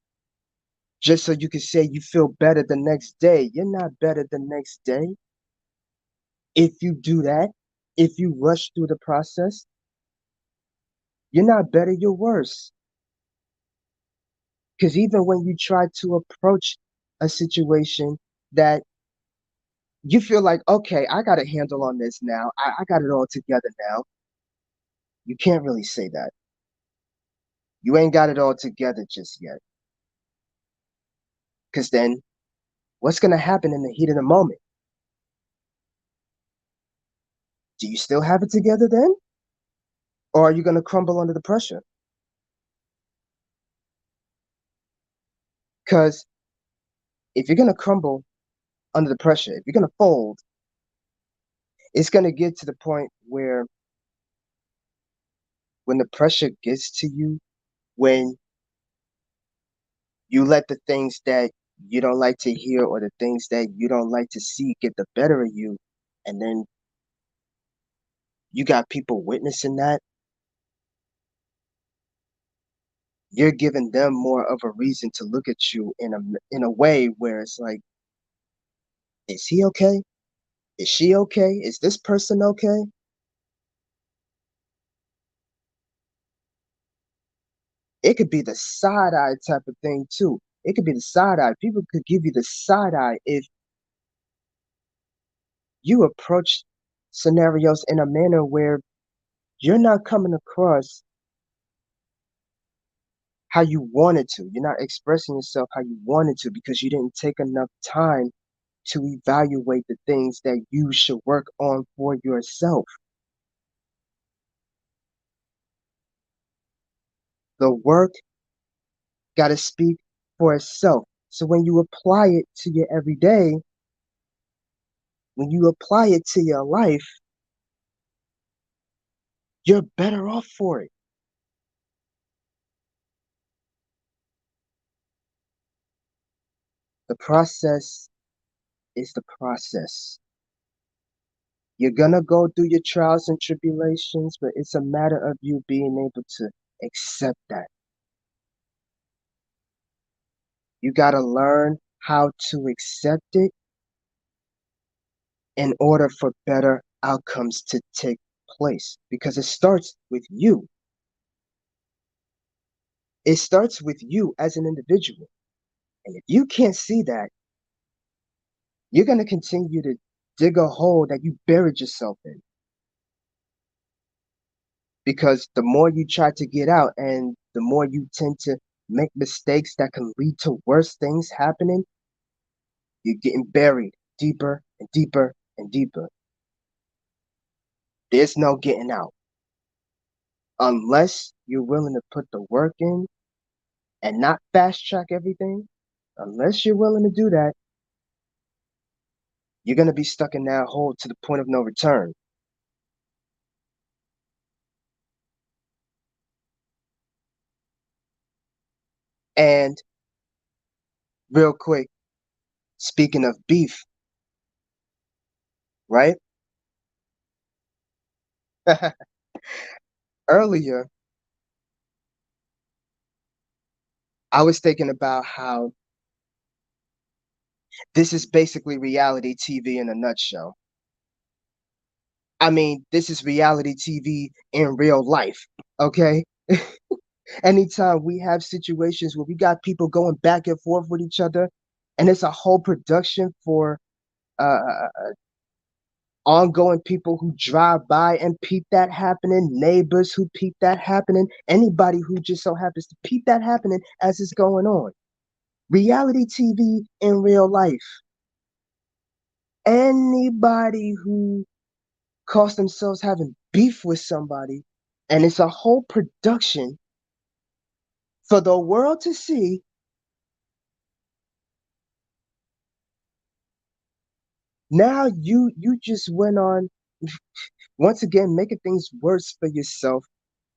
just so you can say you feel better the next day. You're not better the next day. If you do that, if you rush through the process, you're not better, you're worse. Because even when you try to approach a situation that you feel like, okay, I got a handle on this now, I got it all together now, you can't really say that. You ain't got it all together just yet. Because then what's going to happen in the heat of the moment? Do you still have it together then? Or are you going to crumble under the pressure? Because if you're going to crumble under the pressure, if you're going to fold, it's going to get to the point where when the pressure gets to you, when you let the things that you don't like to hear or the things that you don't like to see get the better of you, and then you got people witnessing that, you're giving them more of a reason to look at you in a way where it's like, is he okay? Is she okay? Is this person okay? It could be the side eye type of thing too. It could be the side eye. People could give you the side eye if you approach scenarios in a manner where you're not coming across how you wanted to. You're not expressing yourself how you wanted to because you didn't take enough time to evaluate the things that you should work on for yourself. The work got to speak for itself. So when you apply it to your everyday, when you apply it to your life, you're better off for it. The process is the process. You're gonna go through your trials and tribulations, but it's a matter of you being able to accept that. You gotta learn how to accept it in order for better outcomes to take place because it starts with you. It starts with you as an individual. And if you can't see that, you're going to continue to dig a hole that you buried yourself in. because the more you try to get out and the more you tend to make mistakes that can lead to worse things happening, you're getting buried deeper and deeper and deeper. There's no getting out unless you're willing to put the work in and not fast track everything. Unless you're willing to do that, you're going to be stuck in that hole to the point of no return. And real quick, speaking of beef, right? Earlier, I was thinking about how this is basically reality TV in a nutshell. I mean, this is reality TV in real life, okay? Anytime we have situations where we got people going back and forth with each other, and it's a whole production for ongoing people who drive by and peep that happening, neighbors who peep that happening, anybody who just so happens to peep that happening as it's going on. Reality TV in real life. Anybody who calls themselves having beef with somebody, and it's a whole production for the world to see. Now you just went on once again making things worse for yourself.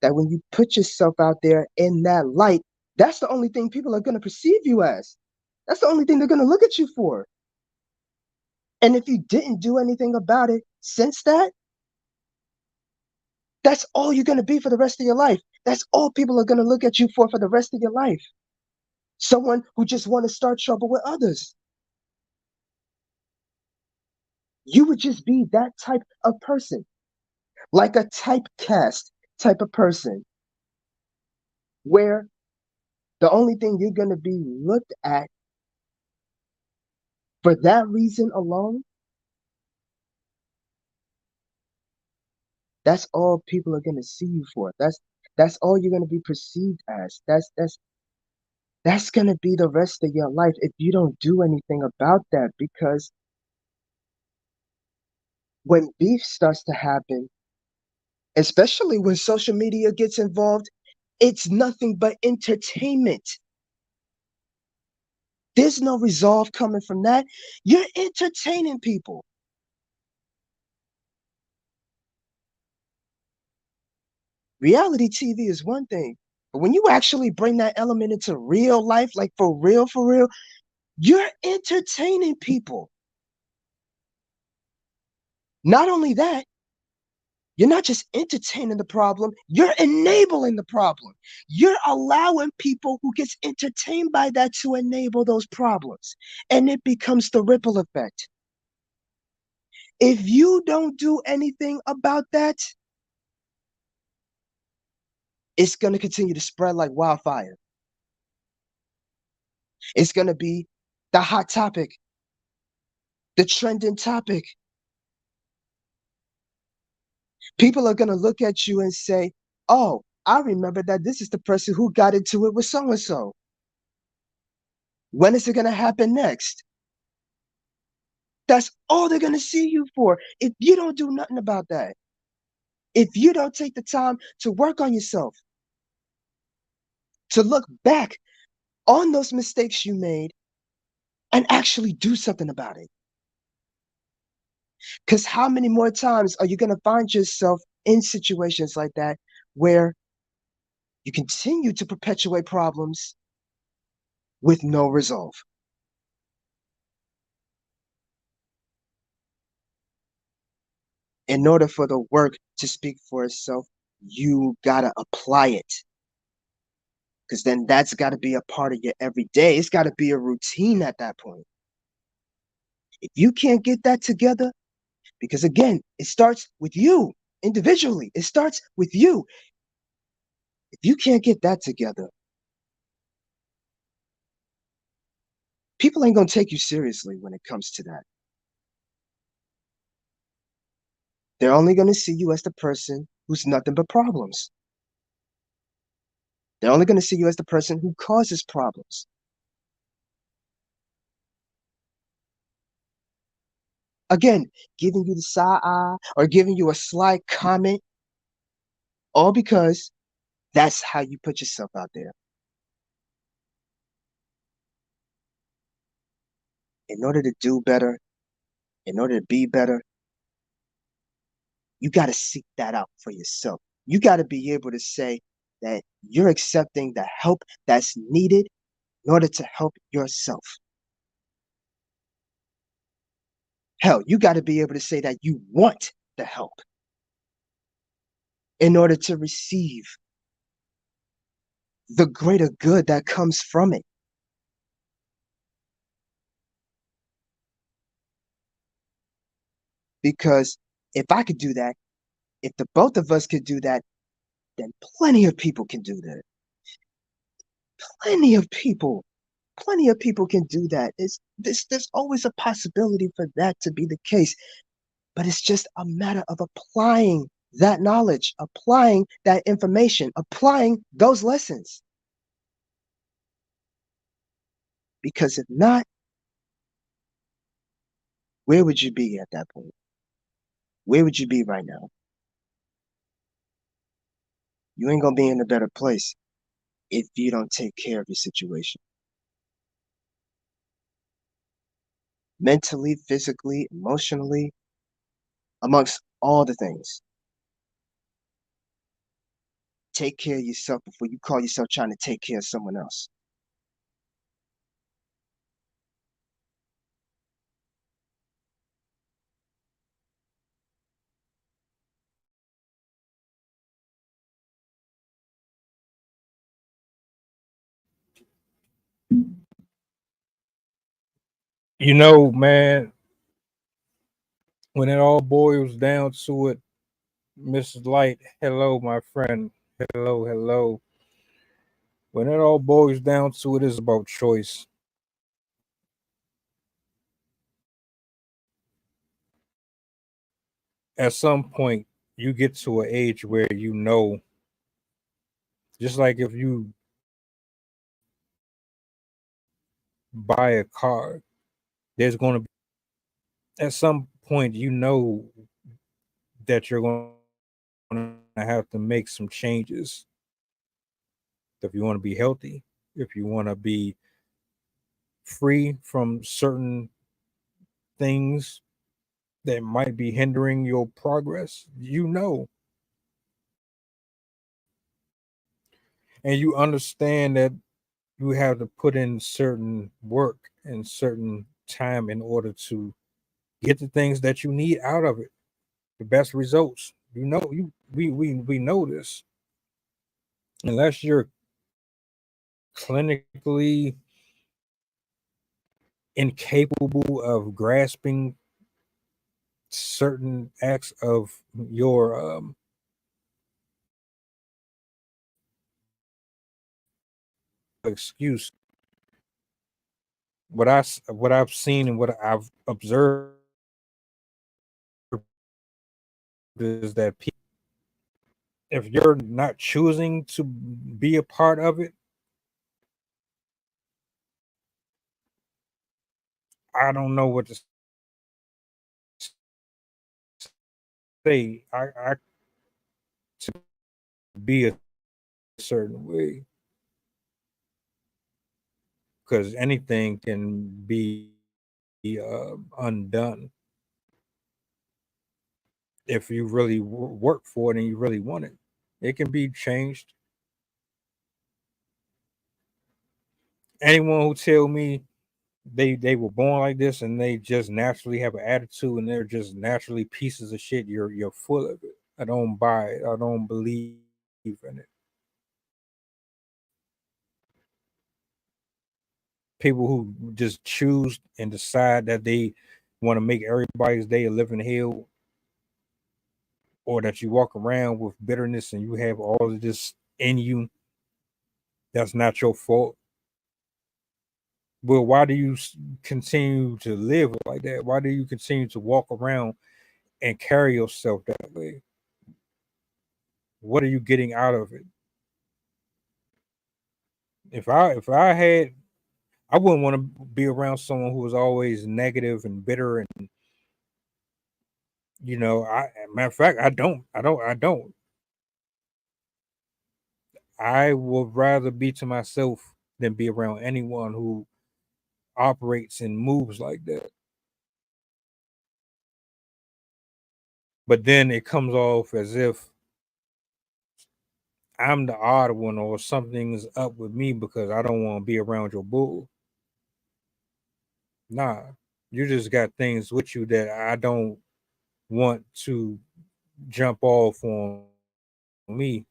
That when you put yourself out there in that light, that's the only thing people are going to perceive you as. That's the only thing they're going to look at you for. And if you didn't do anything about it since that, that's all you're going to be for the rest of your life. That's all people are going to look at you for the rest of your life. Someone who just want to start trouble with others. You would just be that type of person, like a typecast type of person, where the only thing you're going to be looked at for that reason alone, that's all people are going to see you for. That's all you're going to be perceived as. That's going to be the rest of your life if you don't do anything about that. Because when beef starts to happen, especially when social media gets involved, it's nothing but entertainment. There's no resolve coming from that. You're entertaining people. Reality TV is one thing, but when you actually bring that element into real life, like for real, you're entertaining people. Not only that, you're not just entertaining the problem, you're enabling the problem. You're allowing people who gets entertained by that to enable those problems. And it becomes the ripple effect. If you don't do anything about that, it's going to continue to spread like wildfire. It's going to be the hot topic, the trending topic. People are going to look at you and say, oh, I remember that this is the person who got into it with so and so. When is it going to happen next? That's all they're going to see you for if you don't do nothing about that. If you don't take the time to work on yourself, to look back on those mistakes you made and actually do something about it. Because how many more times are you going to find yourself in situations like that where you continue to perpetuate problems with no resolve? In order for the work to speak for itself, you gotta apply it. Because then that's gotta be a part of your everyday. It's gotta be a routine at that point. If you can't get that together, because again, it starts with you individually, it starts with you. If you can't get that together, people ain't gonna take you seriously when it comes to that. They're only gonna see you as the person who's nothing but problems. They're only going to see you as the person who causes problems. Again, giving you the side eye or giving you a slight comment, all because that's how you put yourself out there. In order to do better, in order to be better, you got to seek that out for yourself. You got to be able to say that you're accepting the help that's needed in order to help yourself. Hell, you got to be able to say that you want the help in order to receive the greater good that comes from it. Because if I could do that, if the both of us could do that, then plenty of people can do that. Plenty of people, plenty of people can do that. There's always a possibility for that to be the case, but it's just a matter of applying that knowledge, applying that information, applying those lessons. Because if not, where would you be at that point? Where would you be right now? You ain't gonna be in a better place if you don't take care of your situation. Mentally, physically, emotionally, amongst all the things. Take care of yourself before you call yourself trying to take care of someone else. You know, man, when it all boils down to it, Mrs. Light, hello, my friend. Hello, hello. When it all boils down to it, is about choice. At some point, you get to an age where you know, just like if you buy a car, there's going to be, at some point, you know that you're going to have to make some changes if you want to be healthy, if you want to be free from certain things that might be hindering your progress, you know, and you understand that you have to put in certain work and certain time in order to get the things that you need out of it, the best results. You know, we know this. Unless you're clinically incapable of grasping certain acts of your excuse. What I've seen and what I've observed is that people, if you're not choosing to be a part of it, I don't know what to say. I to be a certain way because anything can be undone if you really work for it and you really want it. It can be changed. Anyone who tell me they were born like this and they just naturally have an attitude and they're just naturally pieces of shit, you're full of it. I don't buy it. I don't believe in it. People who just choose and decide that they want to make everybody's day a living hell, or that you walk around with bitterness and you have all of this in you, that's not your fault. Well, why do you continue to live like that? Why do you continue to walk around and carry yourself that way? what are you getting out of it? If I had, I wouldn't want to be around someone who was always negative and bitter, and matter of fact, I don't. I would rather be to myself than be around anyone who operates and moves like that. But then it comes off as if I'm the odd one or something's up with me because I don't want to be around your bull. Nah, you just got things with you that I don't want to jump off on me,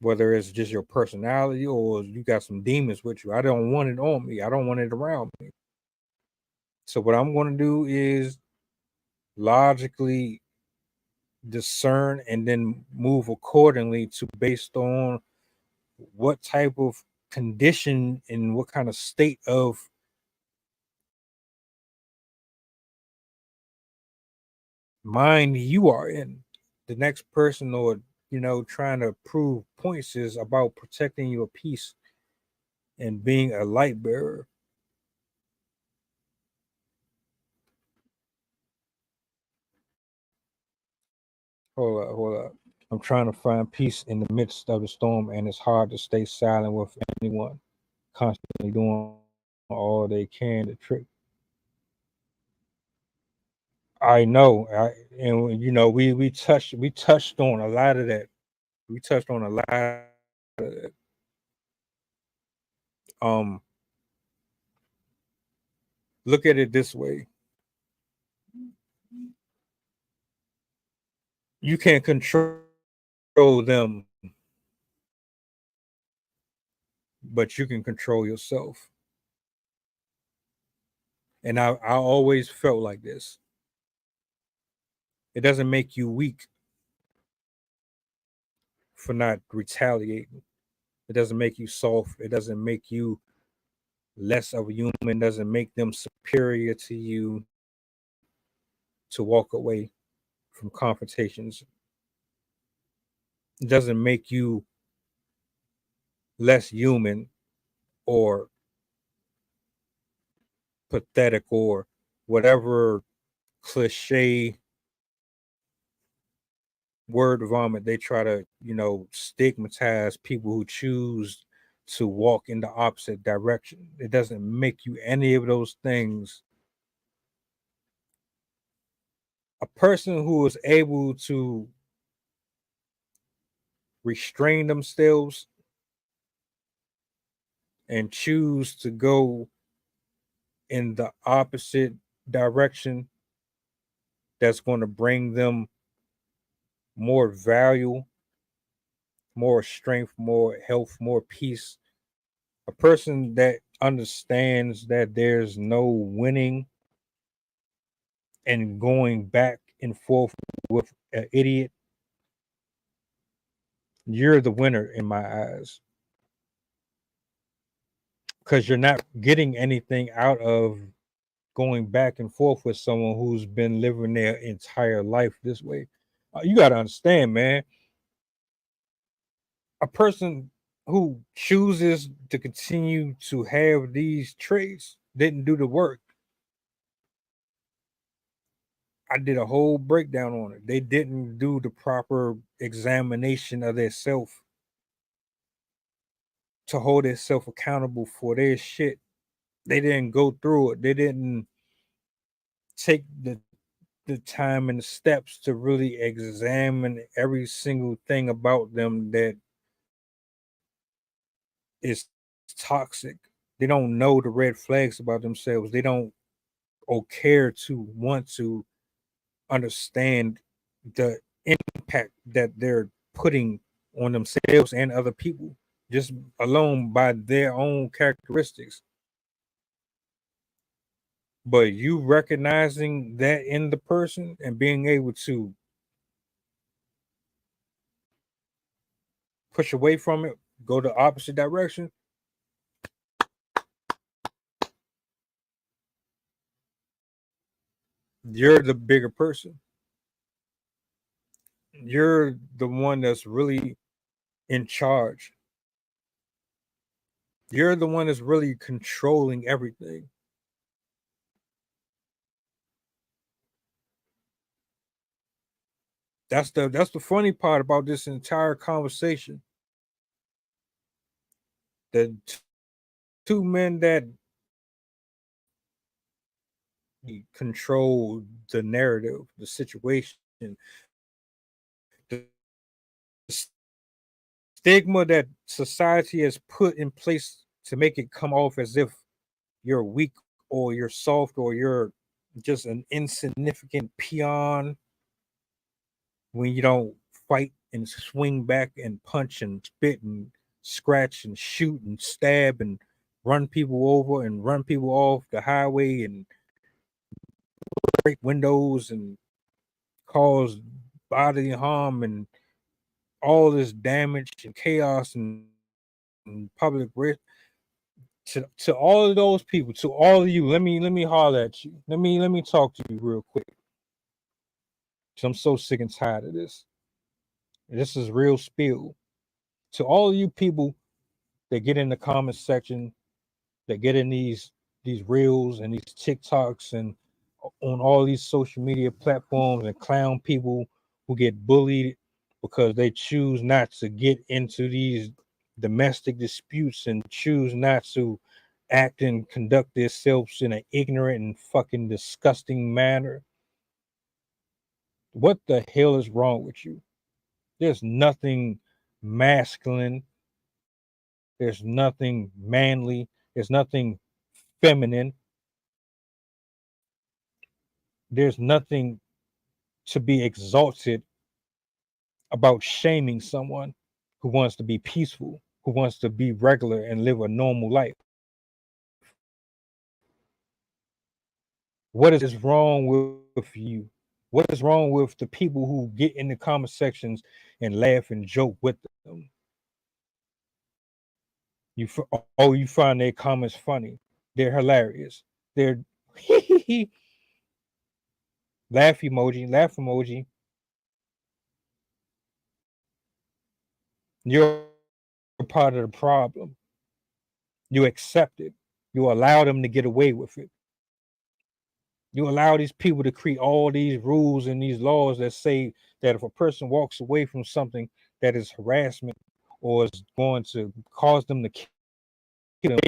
whether it's just your personality or you got some demons with you. I don't want it on me. I don't want it around me. So what I'm going to do is logically discern and then move accordingly to based on what type of condition and what kind of state of mind you are in. The next person or trying to prove points is about protecting your peace and being a light bearer. Hold up. I'm trying to find peace in the midst of the storm, and it's hard to stay silent with anyone constantly doing all they can to trick. I know, and we touched on a lot of that. We touched on a lot of that. Um, Look at it this way: you can't control them, but you can control yourself. And I always felt like this. It doesn't make you weak for not retaliating. It doesn't make you soft. It doesn't make you less of a human. It doesn't make them superior to you to walk away from confrontations. It doesn't make you less human or pathetic or whatever cliche word vomit they try to, stigmatize people who choose to walk in the opposite direction. It doesn't make you any of those things. A person who is able to restrain themselves and choose to go in the opposite direction that's going to bring them more value, more strength, more health, more peace. A person that understands that there's no winning and going back and forth with an idiot, you're the winner in my eyes because you're not getting anything out of going back and forth with someone who's been living their entire life this way. You got to understand, man, a person who chooses to continue to have these traits didn't do the work. I did a whole breakdown on it. They didn't do the proper examination of their self to hold themselves accountable for their shit. They didn't go through it. They didn't take the time and the steps to really examine every single thing about them that is toxic. They don't know the red flags about themselves. They don't or care to want to understand the impact that they're putting on themselves and other people just alone by their own characteristics. But you recognizing that in the person and being able to push away from it, go the opposite direction, you're the bigger person. you're the one that's really in charge. You're the one that's really controlling everything. That's the funny part about this entire conversation. The two men that control the narrative, the situation, the stigma that society has put in place to make it come off as if you're weak or you're soft or you're just an insignificant peon when you don't fight and swing back and punch and spit and scratch and shoot and stab and run people over and run people off the highway and break windows and cause bodily harm and all this damage and chaos and public risk to all of those people, to all of you. Let me holler at you. Let me talk to you real quick. Cause I'm so sick and tired of this. This is real spill. To all of you people that get in the comment section, that get in these reels and these TikToks and on all these social media platforms and clown people who get bullied because they choose not to get into these domestic disputes and choose not to act and conduct themselves in an ignorant and fucking disgusting manner. What the hell is wrong with you? There's nothing masculine. There's nothing manly. There's nothing feminine. There's nothing to be exalted about shaming someone who wants to be peaceful, who wants to be regular and live a normal life. What is wrong with you? What is wrong with the people who get in the comment sections and laugh and joke with them? You find their comments funny. They're hilarious. They're laugh emoji. You're part of the problem. You accept it. You allow them to get away with it. You allow these people to create all these rules and these laws that say that if a person walks away from something that is harassment or is going to cause them to kill them,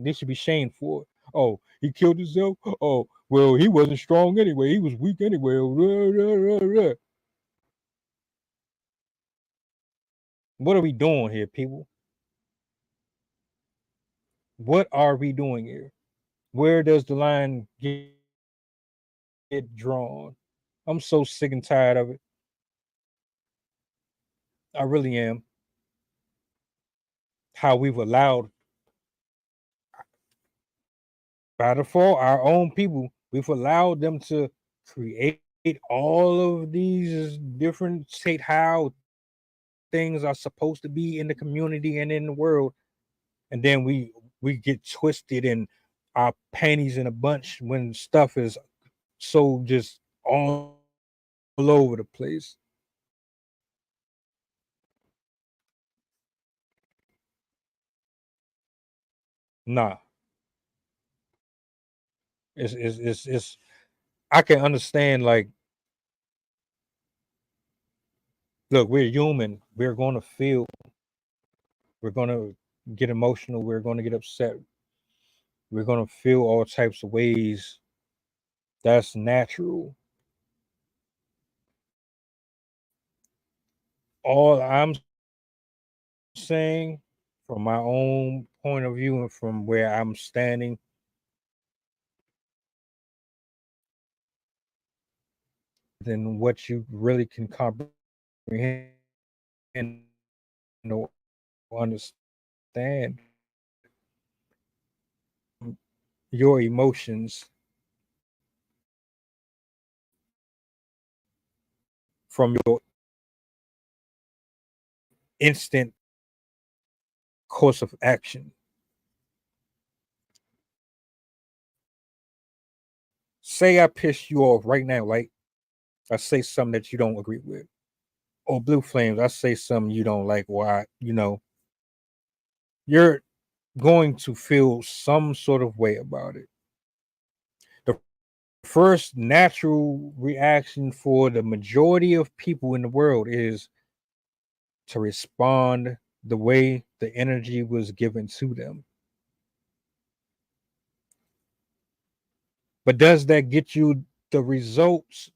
they should be shamed for it. Oh, he killed himself? Oh, well, he wasn't strong anyway. He was weak anyway. What are we doing here, people? What are we doing here? Where does the line get drawn? I'm so sick and tired of it. I really am. How we've allowed, by default, our own people, we've allowed them to create all of these different state how things are supposed to be in the community and in the world, and then we get twisted and our panties in a bunch when stuff is so just all over the place. Nah, it's I can understand, like, look, we're human. We're going to feel. We're going to get emotional. We're going to get upset. We're going to feel all types of ways. That's natural. All I'm saying, from my own point of view and from where I'm standing, than what you really can comprehend or understand. Your emotions from your instant course of action. say I piss you off right now, like I say something that you don't agree with, or Blue Flames, I say something you don't like. Why, you're going to feel some sort of way about it. The first natural reaction for the majority of people in the world is to respond the way the energy was given to them. But does that get you the results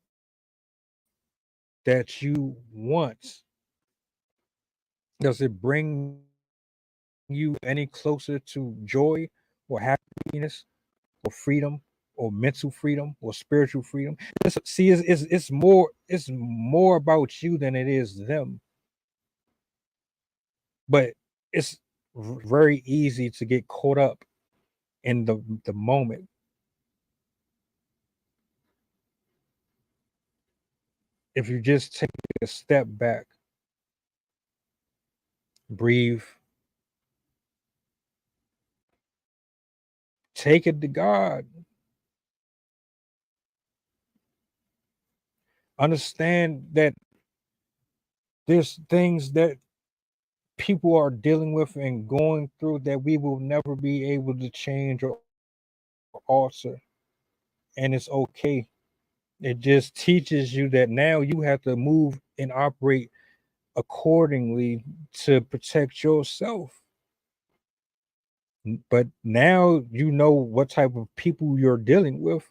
that you want? Does it bring you any closer to joy or happiness or freedom or mental freedom or spiritual freedom? See, it's more about you than it is them. But it's very easy to get caught up in the moment. If you just take a step back, breathe, take it to God, understand that there's things that people are dealing with and going through that we will never be able to change or alter. And it's okay. It just teaches you that now you have to move and operate accordingly to protect yourself. But now you know what type of people you're dealing with.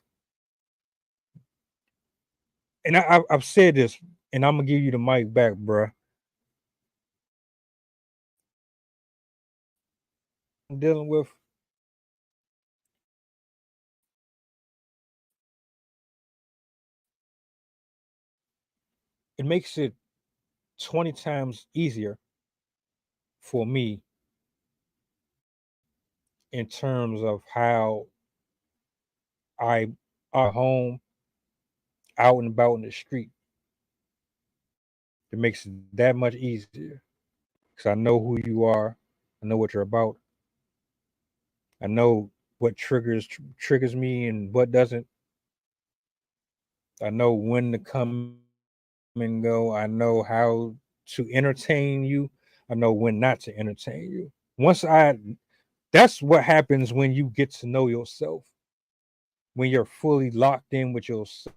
And I've said this, and I'm gonna give you the mic back, bruh. I'm dealing with, it makes it 20 times easier for me in terms of how I are home, out and about in the street. It makes it that much easier because I know who you are. I know what you're about. I know what triggers me and what doesn't. I know when to come and go. I know how to entertain you. I know when not to entertain you. Once I That's what happens when you get to know yourself. When you're fully locked in with yourself,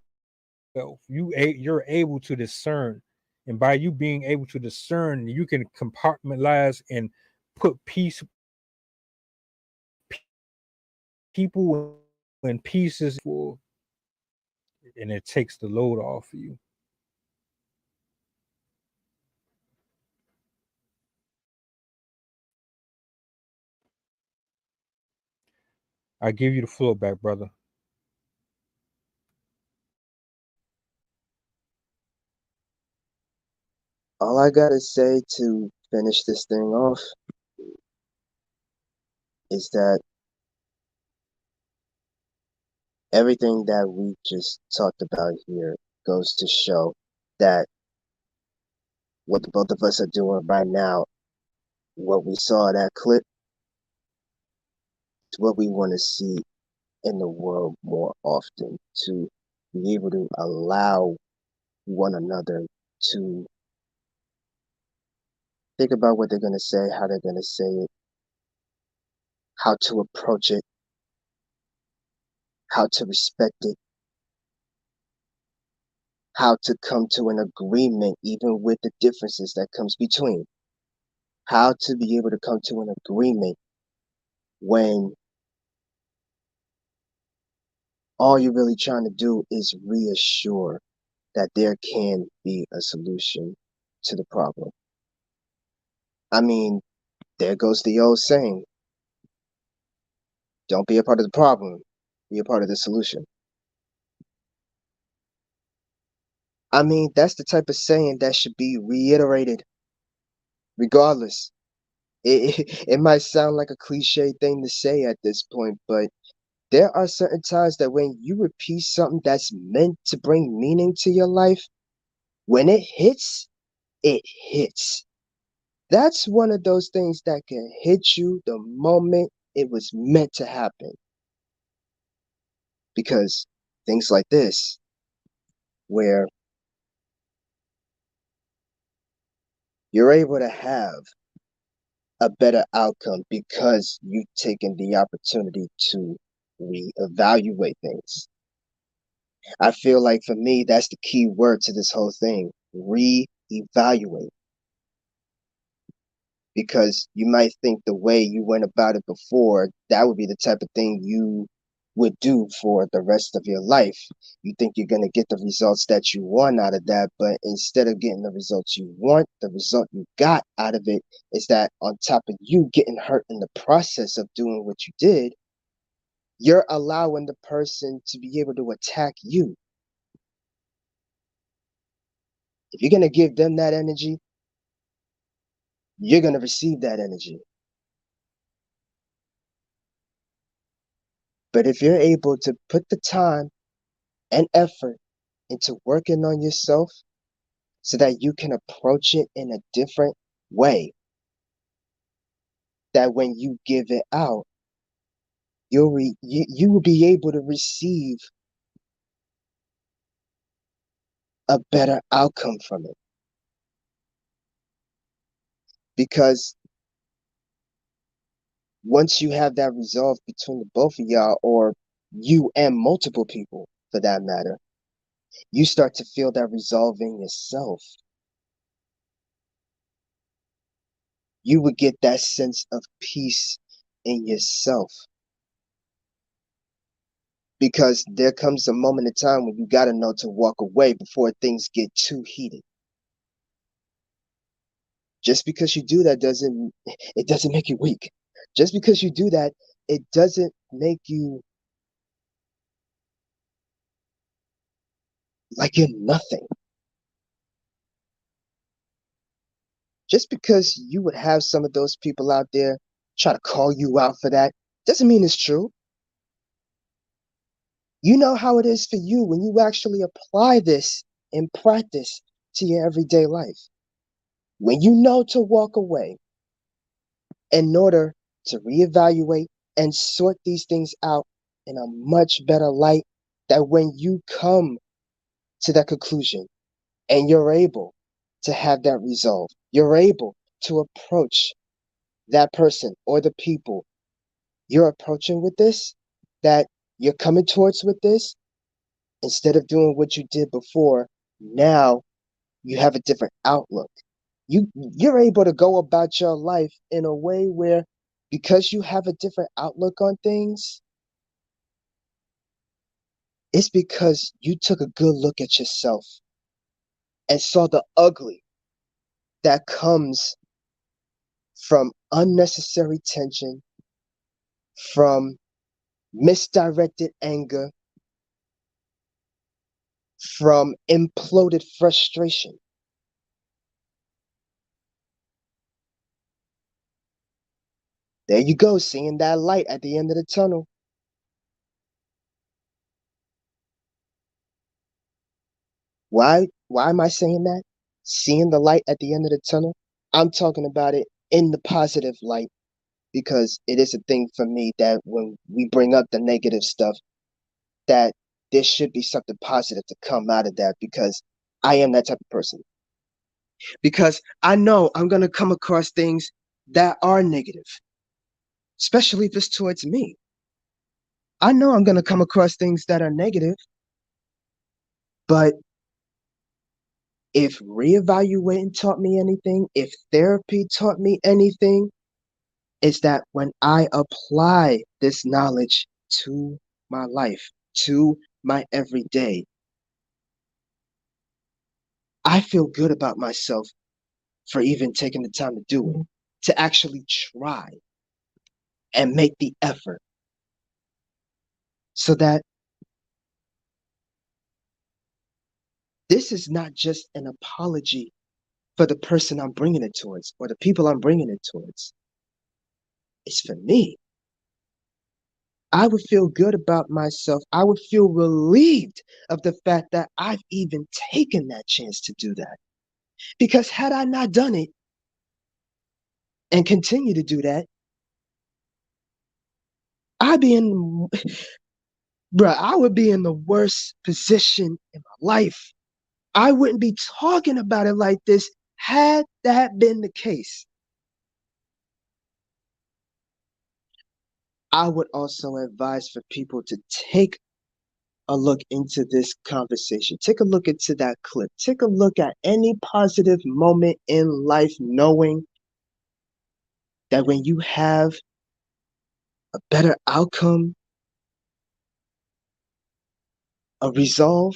you're able to discern, and by you being able to discern, you can compartmentalize and put people in pieces for, and it takes the load off of you. I give you the floor back, brother. All I gotta say to finish this thing off is that everything that we just talked about here goes to show that what the both of us are doing right now, what we saw in that clip, is what we want to see in the world more often, to be able to allow one another to think about what they're going to say, how they're going to say it, how to approach it, how to respect it, how to come to an agreement even with the differences that comes between, how to be able to come to an agreement when all you're really trying to do is reassure that there can be a solution to the problem. I mean, there goes the old saying, don't be a part of the problem, be a part of the solution. I mean, that's the type of saying that should be reiterated regardless. It might sound like a cliche thing to say at this point, but there are certain times that when you repeat something that's meant to bring meaning to your life, when it hits. That's one of those things that can hit you the moment it was meant to happen. Because things like this, where you're able to have a better outcome because you've taken the opportunity to reevaluate things. I feel like for me, that's the key word to this whole thing, reevaluate. Because you might think the way you went about it before, that would be the type of thing you would do for the rest of your life. You think you're going to get the results that you want out of that, but instead of getting the results you want, the result you got out of it is that on top of you getting hurt in the process of doing what you did, you're allowing the person to be able to attack you. If you're going to give them that energy, you're going to receive that energy. But if you're able to put the time and effort into working on yourself so that you can approach it in a different way, that when you give it out, you will be able to receive a better outcome from it. Because once you have that resolve between the both of y'all, or you and multiple people for that matter, you start to feel that resolve in yourself. You would get that sense of peace in yourself. Because there comes a moment in time when you got to know to walk away before things get too heated. Just because you do that doesn't make you weak. Just because you do that, it doesn't make you like you're nothing. Just because you would have some of those people out there try to call you out for that doesn't mean it's true. You know how it is for you when you actually apply this in practice to your everyday life. When you know to walk away in order to reevaluate and sort these things out in a much better light, that when you come to that conclusion and you're able to have that resolve, you're able to approach that person or the people you're approaching with this, that you're coming towards with this, instead of doing what you did before, now you have a different outlook. You're able to go about your life in a way where, because you have a different outlook on things, it's because you took a good look at yourself and saw the ugly that comes from unnecessary tension, from misdirected anger, from imploded frustration. There you go, seeing that light at the end of the tunnel. Why am I saying that? Seeing the light at the end of the tunnel? I'm talking about it in the positive light, because it is a thing for me that when we bring up the negative stuff, that there should be something positive to come out of that, because I am that type of person. Because I know I'm going to come across things that are negative, especially if it's towards me. I know I'm going to come across things that are negative, but if reevaluating taught me anything, if therapy taught me anything, it's that when I apply this knowledge to my life, to my everyday, I feel good about myself for even taking the time to do it, to actually try and make the effort, so that this is not just an apology for the person I'm bringing it towards or the people I'm bringing it towards. It's for me. I would feel good about myself. I would feel relieved of the fact that I've even taken that chance to do that. Because had I not done it and continue to do that, I'd be in Bruh, I would be in the worst position in my life. I wouldn't be talking about it like this had that been the case. I would also advise for people to take a look into this conversation. Take a look into that clip. Take a look at any positive moment in life, knowing that when you have a better outcome, a resolve,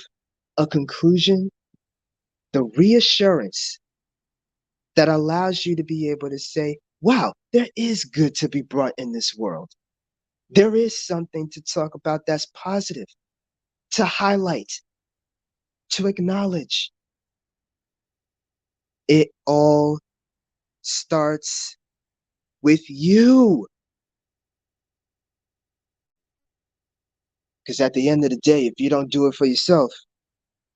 a conclusion, the reassurance that allows you to be able to say, wow, there is good to be brought in this world. There is something to talk about that's positive, to highlight, to acknowledge. It all starts with you. Because at the end of the day, if you don't do it for yourself,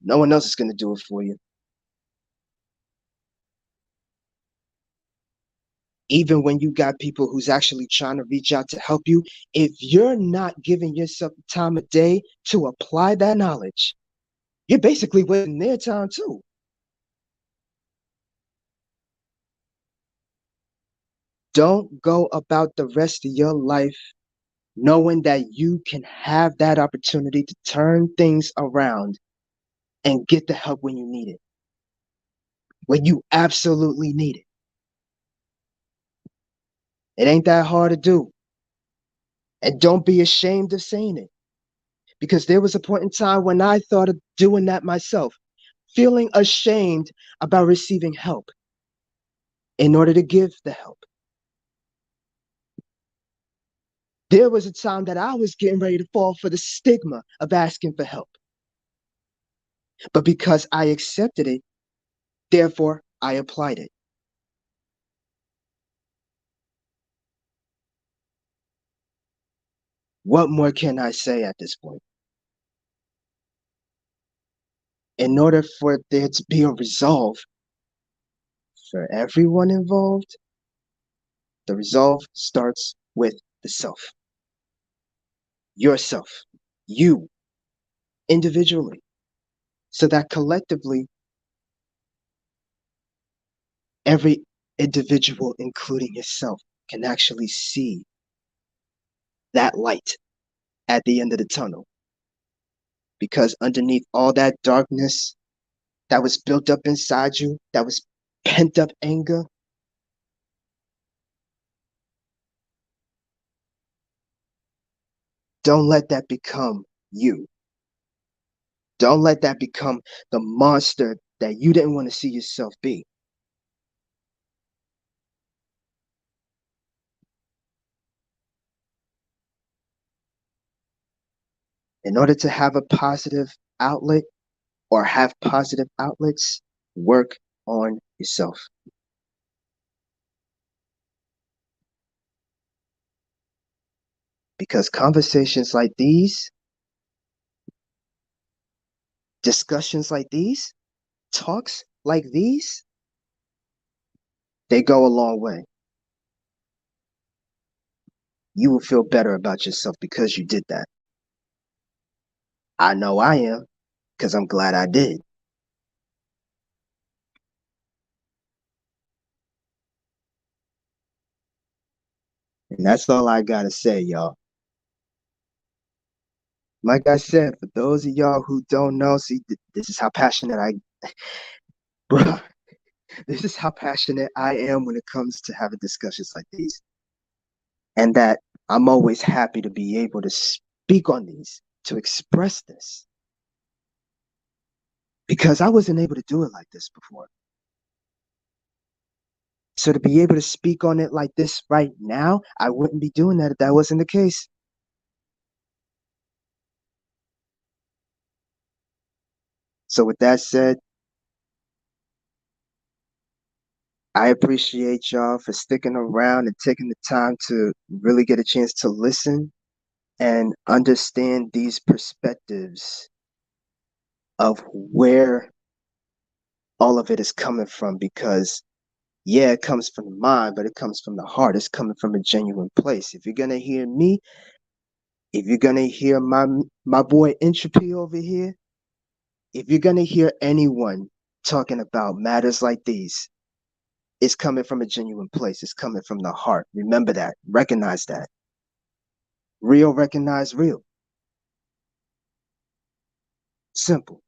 no one else is going to do it for you. Even when you got people who's actually trying to reach out to help you, if you're not giving yourself the time of day to apply that knowledge, you're basically wasting their time too. Don't go about the rest of your life knowing that you can have that opportunity to turn things around and get the help when you need it, when you absolutely need it. It ain't that hard to do. And don't be ashamed of saying it. Because there was a point in time when I thought of doing that myself, feeling ashamed about receiving help in order to give the help. There was a time that I was getting ready to fall for the stigma of asking for help. But because I accepted it, therefore I applied it. What more can I say at this point? In order for there to be a resolve for everyone involved, the resolve starts with the self. Yourself, you, individually, so that collectively, every individual, including yourself, can actually see that light at the end of the tunnel. Because underneath all that darkness that was built up inside you, that was pent up anger, don't let that become you. Don't let that become the monster that you didn't want to see yourself be. In order to have a positive outlet or have positive outlets, work on yourself. Because conversations like these, discussions like these, talks like these, they go a long way. You will feel better about yourself because you did that. I know I am, because I'm glad I did. And that's all I gotta say, y'all. Like I said, for those of y'all who don't know, see, this is how passionate bruh, this is how passionate I am when it comes to having discussions like these. And that I'm always happy to be able to speak on these, to express this. Because I wasn't able to do it like this before. So to be able to speak on it like this right now, I wouldn't be doing that if that wasn't the case. So with that said, I appreciate y'all for sticking around and taking the time to really get a chance to listen and understand these perspectives of where all of it is coming from. Because yeah, it comes from the mind, but it comes from the heart. It's coming from a genuine place. If you're gonna hear me If you're gonna hear my boy Entropy over here, if you're gonna hear anyone talking about matters like these, it's coming from a genuine place. It's coming from the heart. Remember that. Recognize that. Real recognize real. Simple.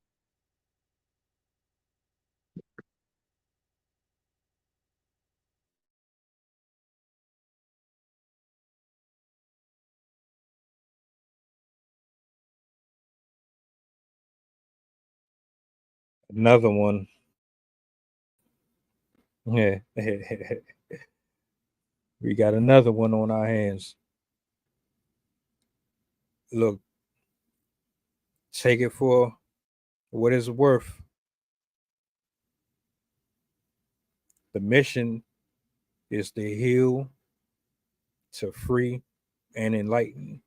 Another one. Yeah. We got another one on our hands. Look, take it for what it's worth. The mission is to heal, to free, and enlighten.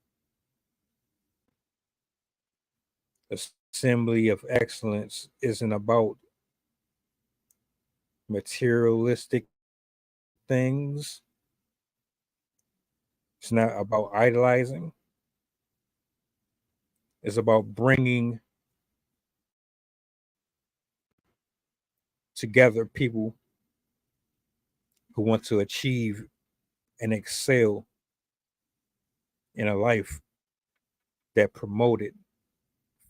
Assembly of excellence isn't about materialistic things. It's not about idolizing. It's about bringing together people who want to achieve and excel in a life that promoted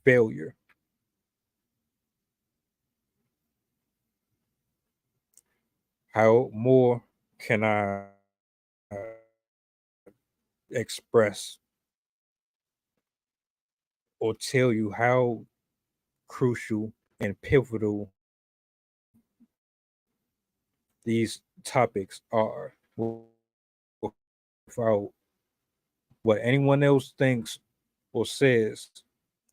failure. How more can I express or tell you how crucial and pivotal these topics are without what anyone else thinks or says,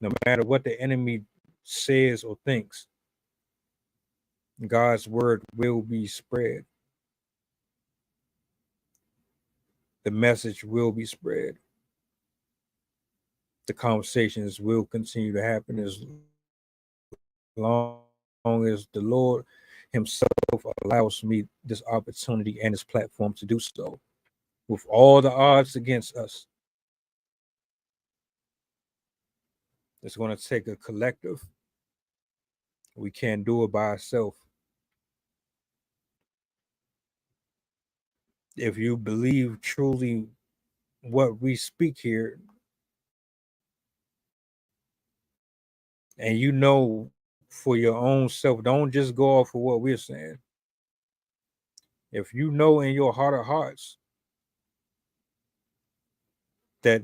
no matter what the enemy says or thinks, God's word will be spread. The message will be spread. The conversations will continue to happen as long as the Lord Himself allows me this opportunity and this platform to do so. With all the odds against us, it's going to take a collective. We can't do it by ourselves. If you believe truly what we speak here, and you know for your own self, don't just go off of what we're saying. If you know in your heart of hearts that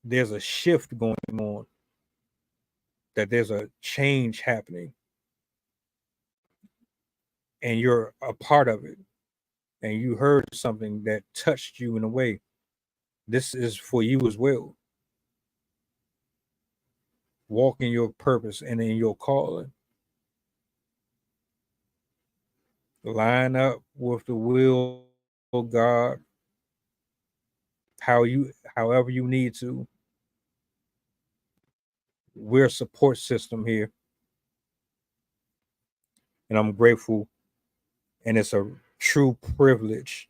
there's a shift going on, that there's a change happening, and you're a part of it, and you heard something that touched you in a way, this is for you as well. Walk in your purpose and in your calling. Line up with the will of God, however you need to. We're a support system here, and I'm grateful, and it's a true privilege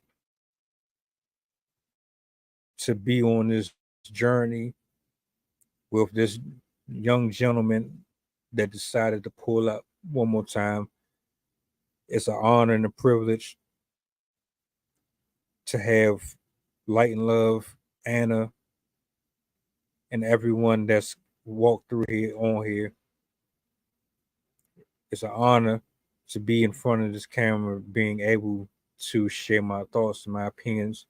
to be on this journey with this young gentleman that decided to pull up one more time. It's an honor and a privilege to have Light and Love, Anna, and everyone that's walked through here on here. It's an honor to be in front of this camera, being able to share my thoughts and my opinions.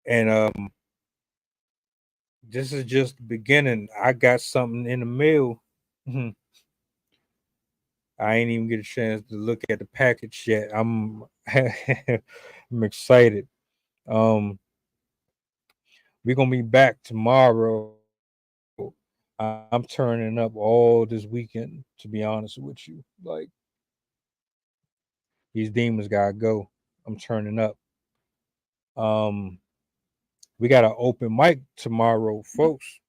And this is just the beginning. I got something in the mail. I ain't even get a chance to look at the package yet. I'm I'm excited. We're gonna be back tomorrow. I'm turning up all this weekend, to be honest with you. Like, these demons gotta go. I'm turning up. Um, we got an open mic tomorrow, folks.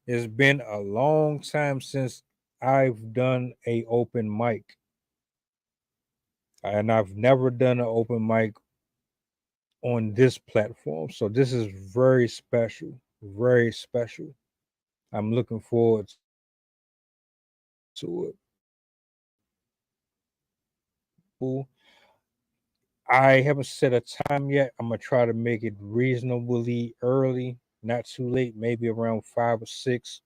It's been a long time since I've done a open mic, and I've never done an open mic on this platform. So this is very special, very special. I'm looking forward to it. Cool. I haven't set a time yet. I'm gonna try to make it reasonably early, not too late, maybe around 5 or 6.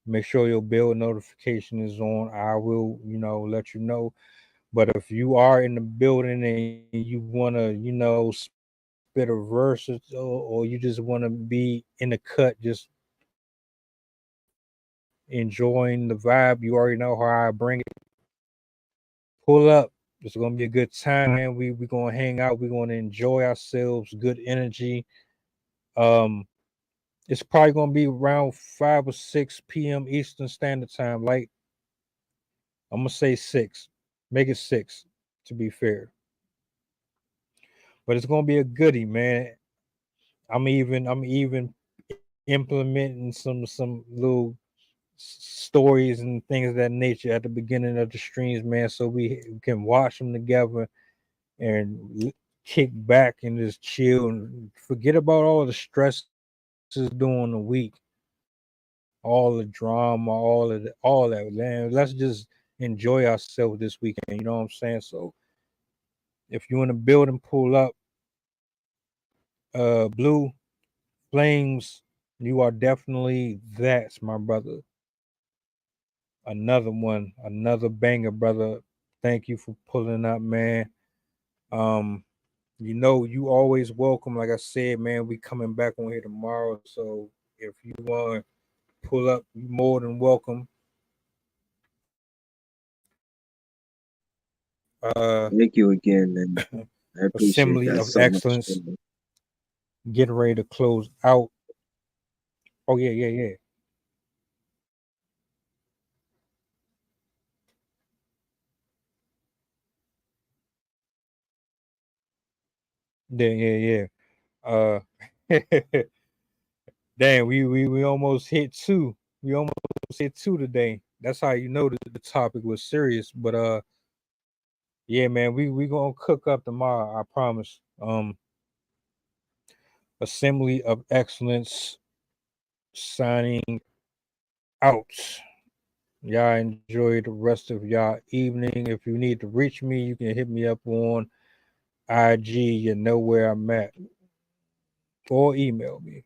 Make sure your bell notification is on. I will, let you know. But if you are in the building and you wanna, spit a verse or you just wanna be in the cut, just enjoying the vibe, you already know how I bring it. Pull up. It's gonna be a good time, man. We gonna hang out. We're gonna enjoy ourselves. Good energy. Um, it's probably gonna be around 5 or 6 p.m. Eastern Standard Time. Like I'm gonna say 6. Make it 6 to be fair. But it's gonna be a goodie, man. I'm even implementing some little stories and things of that nature at the beginning of the streams, man, so we can watch them together and kick back and just chill and forget about all the stresses during the week, all the drama, all that. Man, let's just enjoy ourselves this weekend. You know what I'm saying? So if you're in the building, pull up. Blue Flames, you are definitely that, my brother. Another one, another banger, brother. Thank you for pulling up, man. Um, you always welcome. Like I said, man, we coming back on here tomorrow. So if you want to pull up, you more than welcome. Thank you again, man. I appreciate Assembly that of so much. Excellence, getting ready to close out. Oh yeah, yeah, yeah. Yeah, yeah, yeah. Damn, we almost hit 2. We almost hit 2 today. That's how you know the topic was serious. But yeah, man, we gonna cook up tomorrow. I promise. Assembly of Excellence signing out. Y'all enjoy the rest of y'all evening. If you need to reach me, you can hit me up on IG. You know where I'm at. Or email me.